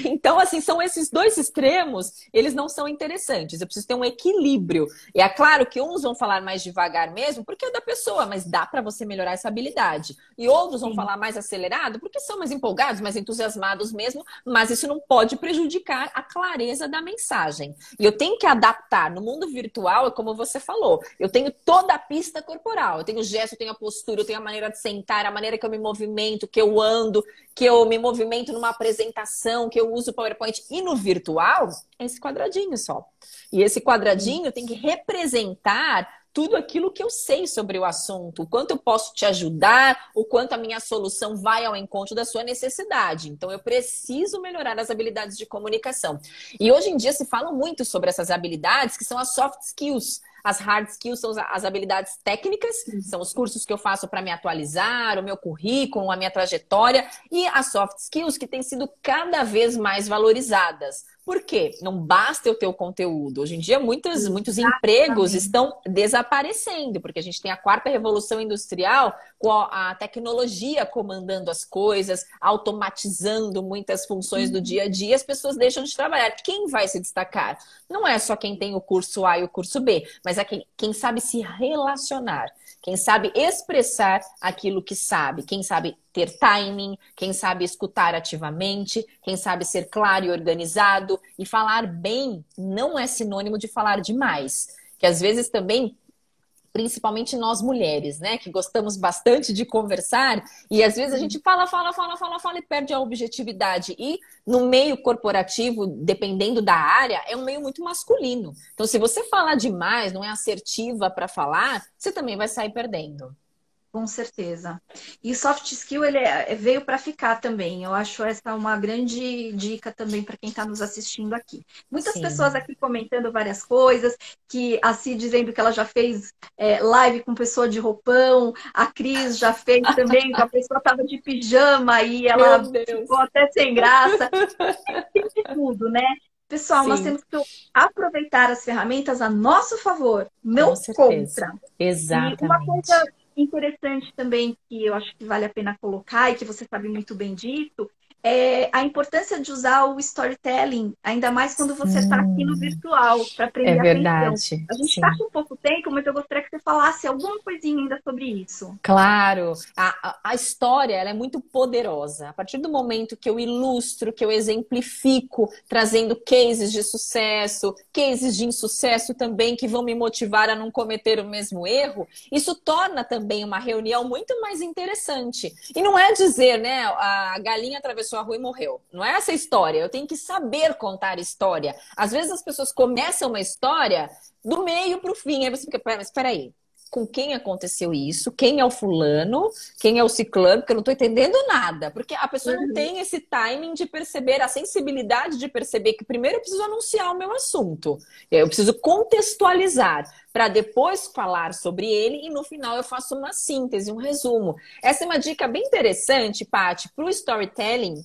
Então, assim, são esses dois extremos, eles não são interessantes. Eu preciso ter um equilíbrio. E é claro que uns vão falar mais devagar mesmo, porque é da pessoa, mas dá para você melhorar essa habilidade. E outros vão falar mais acelerado, porque são mais empolgados, mais entusiasmados mesmo, mas isso não pode prejudicar a clareza da mensagem. E eu tenho que adaptar. No mundo virtual, é como você falou, eu tenho toda a pista corporal, eu tenho o gesto, eu tenho a postura, eu tenho a maneira de sentar, a maneira que eu me movimento, que eu ando, que eu me movimento numa apresentação, que eu uso o PowerPoint. E no virtual, é esse quadradinho só. E esse quadradinho tem que representar tudo aquilo que eu sei sobre o assunto, o quanto eu posso te ajudar, o quanto a minha solução vai ao encontro da sua necessidade. Então, eu preciso melhorar as habilidades de comunicação. E hoje em dia se fala muito sobre essas habilidades, que são as soft skills. As hard skills são as habilidades técnicas, são os cursos que eu faço para me atualizar, o meu currículo, a minha trajetória, e as soft skills que têm sido cada vez mais valorizadas. Por quê? Não basta eu ter o conteúdo. Hoje em dia, muitos empregos estão desaparecendo, porque a gente tem a quarta revolução industrial com a tecnologia comandando as coisas, automatizando muitas funções do dia a dia, as pessoas deixam de trabalhar. Quem vai se destacar? Não é só quem tem o curso A e o curso B, mas é quem sabe se relacionar, quem sabe expressar aquilo que sabe, quem sabe ter timing, quem sabe escutar ativamente, quem sabe ser claro e organizado. E falar bem não é sinônimo de falar demais. Que às vezes também, principalmente nós mulheres, né, que gostamos bastante de conversar, e às vezes a gente fala e perde a objetividade. E no meio corporativo, dependendo da área, é um meio muito masculino. Então, se você falar demais, não é assertiva para falar, você também vai sair perdendo. Com certeza. E soft skill, ele veio para ficar também. Eu acho essa uma grande dica também para quem está nos assistindo aqui. Muitas pessoas aqui comentando várias coisas, que a Si dizendo que ela já fez live com pessoa de roupão, a Cris já fez também, que a pessoa estava de pijama e ela ficou até sem graça. Tem de tudo, né? Pessoal, nós temos que aproveitar as ferramentas a nosso favor, não contra. Exatamente. E uma coisa interessante também que eu acho que vale a pena colocar e que você sabe muito bem disso é a importância de usar o storytelling, ainda mais quando você está aqui no virtual, para prender a atenção. A gente está com pouco tempo, mas eu gostaria que você falasse alguma coisinha ainda sobre isso. Claro, a história ela é muito poderosa. A partir do momento que eu ilustro, que eu exemplifico, trazendo cases de sucesso, cases de insucesso também, que vão me motivar a não cometer o mesmo erro, isso torna também uma reunião muito mais interessante. E não é dizer, né, a galinha atravessou atravessou a rua e morreu. Não é essa a história. Eu tenho que saber contar história. Às vezes as pessoas começam uma história do meio para o fim. Aí você fica, mas espera aí. Com quem aconteceu isso? Quem é o fulano? Quem é o ciclano? Porque eu não estou entendendo nada. Porque a pessoa não tem esse timing de perceber, a sensibilidade de perceber que primeiro eu preciso anunciar o meu assunto. Eu preciso contextualizar para depois falar sobre ele e no final eu faço uma síntese, um resumo. Essa é uma dica bem interessante, Paty, para o storytelling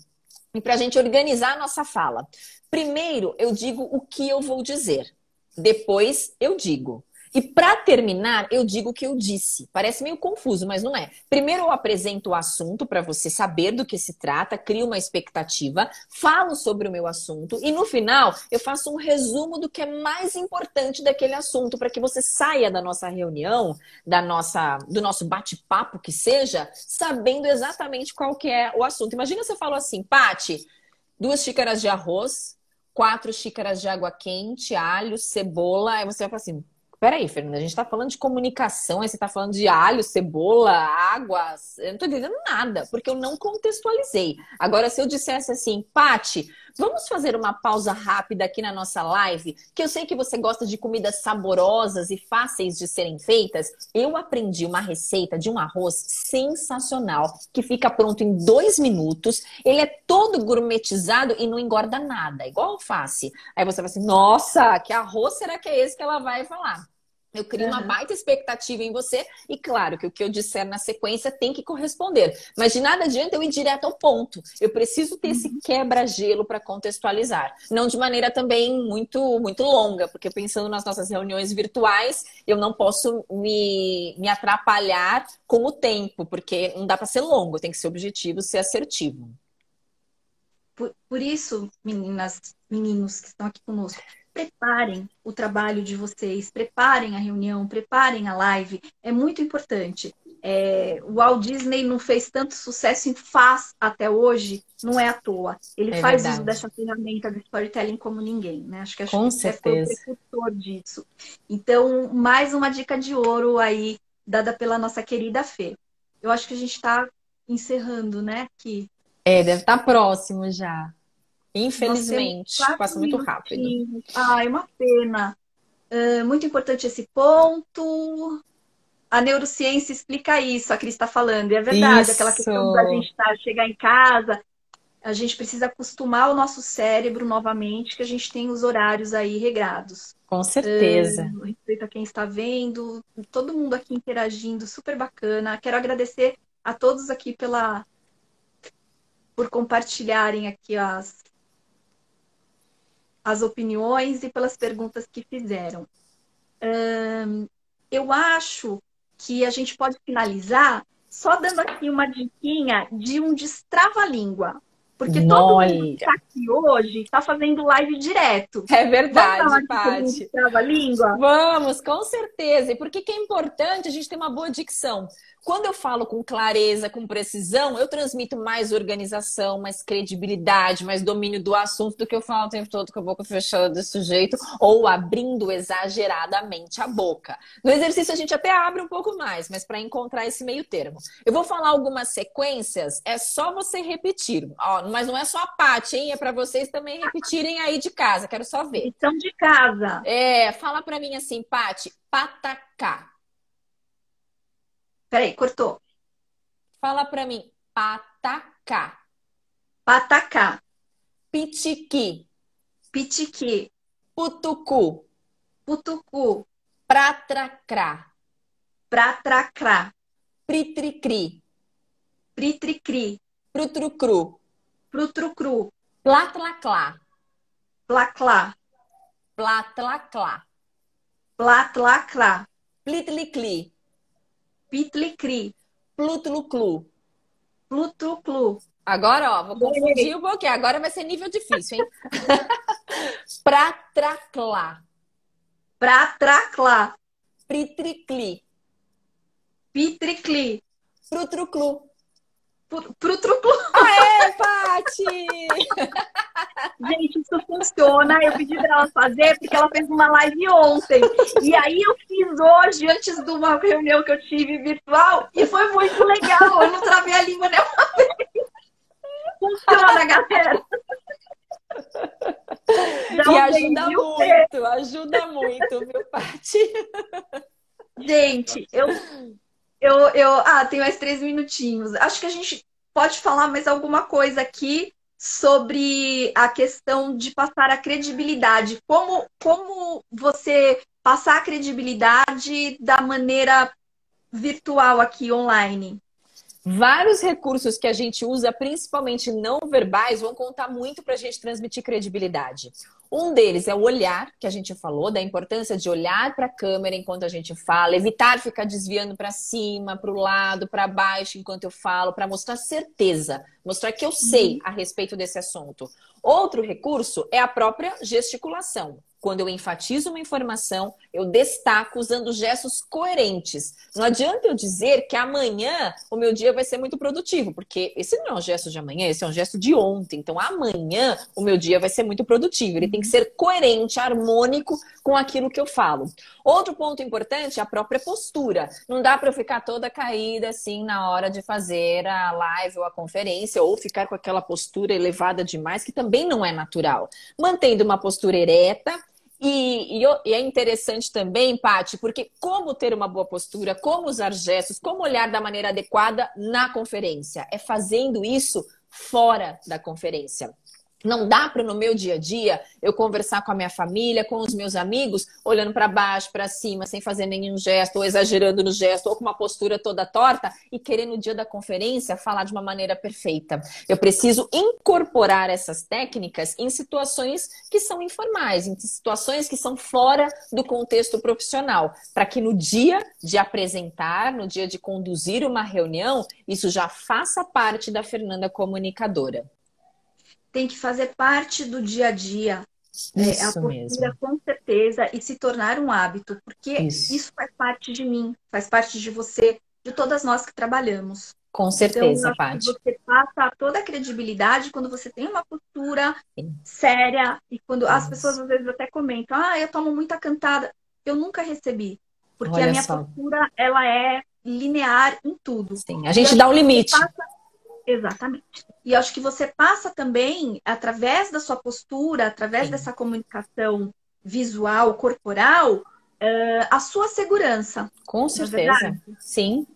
e para a gente organizar a nossa fala. Primeiro, eu digo o que eu vou dizer. Depois, eu digo. E para terminar, eu digo o que eu disse. Parece meio confuso, mas não é. Primeiro eu apresento o assunto para você saber do que se trata, crio uma expectativa, falo sobre o meu assunto e no final eu faço um resumo do que é mais importante daquele assunto para que você saia da nossa reunião, do nosso bate-papo que seja, sabendo exatamente qual que é o assunto. Imagina você falou assim, Paty, 2 xícaras de arroz, 4 xícaras de água quente, alho, cebola. Aí você vai falar assim, peraí, Fernanda, a gente tá falando de comunicação, aí você tá falando de alho, cebola, água. Eu não tô entendendo nada, porque eu não contextualizei. Agora, se eu dissesse assim, Paty, vamos fazer uma pausa rápida aqui na nossa live, que eu sei que você gosta de comidas saborosas e fáceis de serem feitas. Eu aprendi uma receita de um arroz sensacional, que fica pronto em 2 minutos. Ele é todo gourmetizado e não engorda nada, igual alface. Aí você vai assim, nossa, que arroz será que é esse que ela vai falar? Eu crio uma baita expectativa em você e claro que o que eu disser na sequência tem que corresponder. Mas de nada adianta eu ir direto ao ponto. Eu preciso ter esse quebra-gelo para contextualizar. Não de maneira também muito, muito longa, porque pensando nas nossas reuniões virtuais, eu não posso me atrapalhar com o tempo, porque não dá para ser longo, tem que ser objetivo, ser assertivo. Por isso, meninas, meninos que estão aqui conosco, preparem o trabalho de vocês, preparem a reunião, preparem a live. É muito importante. O Walt Disney não fez tanto sucesso e faz até hoje, não é à toa. Ele faz uso dessa ferramenta do storytelling como ninguém, né? Acho que foi o precursor disso. Então, mais uma dica de ouro aí, dada pela nossa querida Fê. Eu acho que a gente está encerrando, né, aqui. Deve estar próximo já. Infelizmente, passa muito rápido. Ai, uma pena. Muito importante esse ponto. A neurociência explica isso, a Cris está falando. E é verdade, isso. Aquela questão da gente chegar em casa, a gente precisa acostumar o nosso cérebro novamente, que a gente tem os horários aí regrados. Com certeza. Respeito a quem está vendo, todo mundo aqui interagindo, super bacana. Quero agradecer a todos aqui por compartilharem aqui as opiniões e pelas perguntas que fizeram. Eu acho que a gente pode finalizar só dando aqui uma diquinha de um destrava-língua. Porque todo mundo que está aqui hoje está fazendo live direto. É verdade, Paty. Destrava-língua? Vamos, com certeza. E por que é importante a gente ter uma boa dicção? Quando eu falo com clareza, com precisão, eu transmito mais organização, mais credibilidade, mais domínio do assunto do que eu falo o tempo todo com a boca fechada desse jeito ou abrindo exageradamente a boca. No exercício a gente até abre um pouco mais, mas para encontrar esse meio termo. Eu vou falar algumas sequências, é só você repetir. Mas não é só a Paty, hein? É para vocês também repetirem aí de casa, quero só ver. Então de casa. Fala para mim assim, Paty, patacá. Peraí, cortou. Fala pra mim. Patacá. Patacá. Pitiqui. Pitiqui. Putucu. Putucu. Pratracrá. Pratracrá. Pritricri. Pritricri. Prutrucru. Prutrucru. Platlaclá. Placlá. Platlaclá. Platlaclá. Plitlicli. Pitlicri. Plutluclu. Plutluclu. Agora, vou confundir um pouquinho. Agora vai ser nível difícil, hein? Pratraclá. Pratraclá. Pritricli. Pitricli. Prutruclu. Prutruclu. Aê, Paty! Gente, isso funciona. Eu pedi para ela fazer porque ela fez uma live ontem. E aí eu fiz hoje, antes de uma reunião que eu tive virtual, e foi muito legal. Eu não travei a língua nenhuma vez. funciona, galera. E ajuda muito, viu, Paty? Gente, tem mais 3 minutinhos. Acho que a gente pode falar mais alguma coisa aqui sobre a questão de passar a credibilidade. Como você passar a credibilidade da maneira virtual aqui, online? Vários recursos que a gente usa, principalmente não verbais, vão contar muito para a gente transmitir credibilidade. Um deles é o olhar, que a gente falou, da importância de olhar para a câmera enquanto a gente fala, evitar ficar desviando para cima, para o lado, para baixo enquanto eu falo, para mostrar certeza, mostrar que eu sei a respeito desse assunto. Outro recurso é a própria gesticulação. Quando eu enfatizo uma informação, eu destaco usando gestos coerentes. Não adianta eu dizer que amanhã o meu dia vai ser muito produtivo, porque esse não é um gesto de amanhã, esse é um gesto de ontem. Então, amanhã o meu dia vai ser muito produtivo. Ele tem que ser coerente, harmônico com aquilo que eu falo. Outro ponto importante é a própria postura. Não dá para eu ficar toda caída assim na hora de fazer a live ou a conferência, ou ficar com aquela postura elevada demais, que também não é natural. Mantendo uma postura ereta. E é interessante também, Paty, porque como ter uma boa postura, como usar gestos, como olhar da maneira adequada na conferência. É fazendo isso fora da conferência. Não dá para no meu dia a dia eu conversar com a minha família, com os meus amigos, olhando para baixo, para cima, sem fazer nenhum gesto, ou exagerando no gesto, ou com uma postura toda torta e querer no dia da conferência falar de uma maneira perfeita. Eu preciso incorporar essas técnicas em situações que são informais, em situações que são fora do contexto profissional, para que no dia de apresentar, no dia de conduzir uma reunião, isso já faça parte da Fernanda comunicadora. Tem que fazer parte do dia a dia. Isso a postura, mesmo. com certeza, e se tornar um hábito, porque isso faz parte de mim, faz parte de você, de todas nós que trabalhamos. Com certeza, então, Paty. você passa toda a credibilidade quando você tem uma postura séria, e quando as pessoas às vezes até comentam, eu tomo muita cantada. Eu nunca recebi, porque Olha a minha só. postura, ela é linear em tudo. Sim, a gente dá um limite. Exatamente. E acho que você passa também, através da sua postura, através dessa comunicação visual, corporal, a sua segurança. Com certeza. Sim.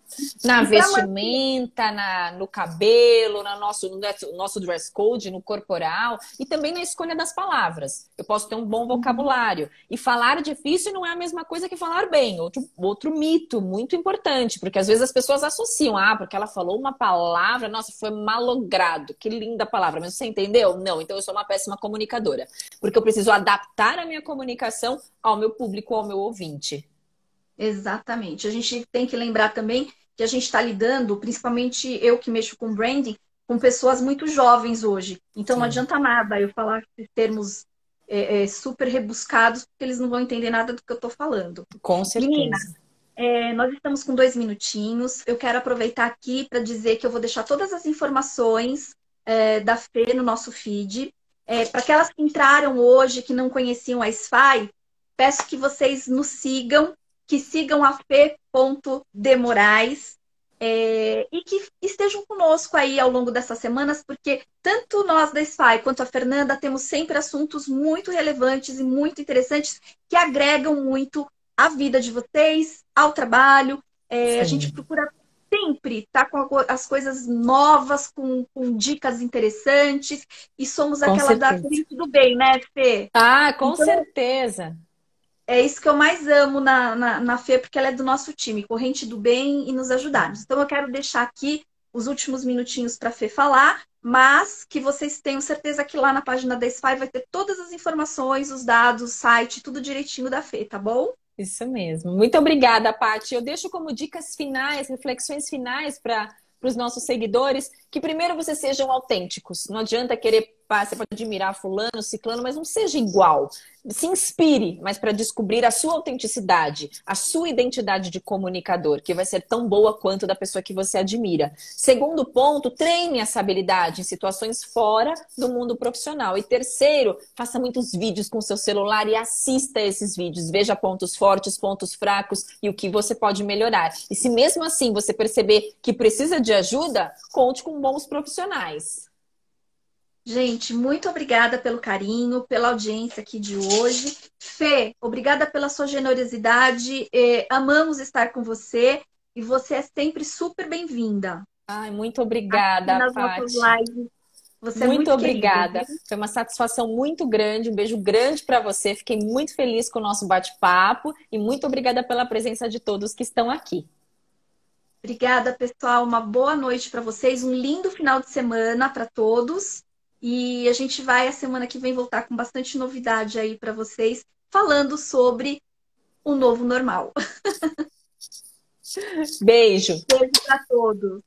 Na vestimenta, no cabelo, no nosso dress code, no corporal e também na escolha das palavras. Eu posso ter um bom vocabulário. E falar difícil não é a mesma coisa que falar bem. Outro mito muito importante, porque às vezes as pessoas associam, porque ela falou uma palavra, nossa, foi malogrado, que linda palavra, mas você entendeu? Não, então eu sou uma péssima comunicadora. Porque eu preciso adaptar a minha comunicação ao meu público, ao meu ouvinte. Exatamente. A gente tem que lembrar também que a gente está lidando, principalmente eu que mexo com branding, com pessoas muito jovens hoje. Então não adianta nada eu falar esses termos super rebuscados, porque eles não vão entender nada do que eu estou falando. Com certeza. Meninas, nós estamos com 2 minutinhos. Eu quero aproveitar aqui para dizer que eu vou deixar todas as informações da Fê no nosso feed. Para aquelas que entraram hoje, que não conheciam a SFAI, peço que vocês nos sigam, que sigam a Fê.demorais e que estejam conosco aí ao longo dessas semanas, porque tanto nós da SFAI quanto a Fernanda temos sempre assuntos muito relevantes e muito interessantes que agregam muito à vida de vocês, ao trabalho. A gente procura sempre estar com as coisas novas, com dicas interessantes, e somos aquela da corrente do bem, né, Fê? Com certeza. É isso que eu mais amo na Fê, porque ela é do nosso time, corrente do bem e nos ajudar. Então eu quero deixar aqui os últimos minutinhos para a Fê falar, mas que vocês tenham certeza que lá na página da SFAI vai ter todas as informações, os dados, o site, tudo direitinho da Fê, tá bom? Isso mesmo. Muito obrigada, Paty. Eu deixo como dicas finais, reflexões finais para os nossos seguidores, que primeiro vocês sejam autênticos. Não adianta querer, você pode admirar fulano, ciclano, mas não seja igual. Se inspire, mas para descobrir a sua autenticidade, a sua identidade de comunicador, que vai ser tão boa quanto da pessoa que você admira. Segundo ponto, treine essa habilidade em situações fora do mundo profissional. E terceiro, faça muitos vídeos com seu celular e assista esses vídeos. Veja pontos fortes, pontos fracos e o que você pode melhorar. E se mesmo assim você perceber que precisa de ajuda, conte com bons profissionais. Gente, muito obrigada pelo carinho, pela audiência aqui de hoje. Fê, obrigada pela sua generosidade. Amamos estar com você e você é sempre super bem-vinda Ai, muito aqui obrigada, nas nossas Paty. lives. Você é Muito muito querida, obrigada. viu? Foi uma satisfação muito grande. Um beijo grande para você. Fiquei muito feliz com o nosso bate-papo e muito obrigada pela presença de todos que estão aqui. Obrigada, pessoal. Uma boa noite para vocês, um lindo final de semana para todos. E a gente vai a semana que vem voltar com bastante novidade aí para vocês, falando sobre o novo normal. Beijo. Beijo para todos.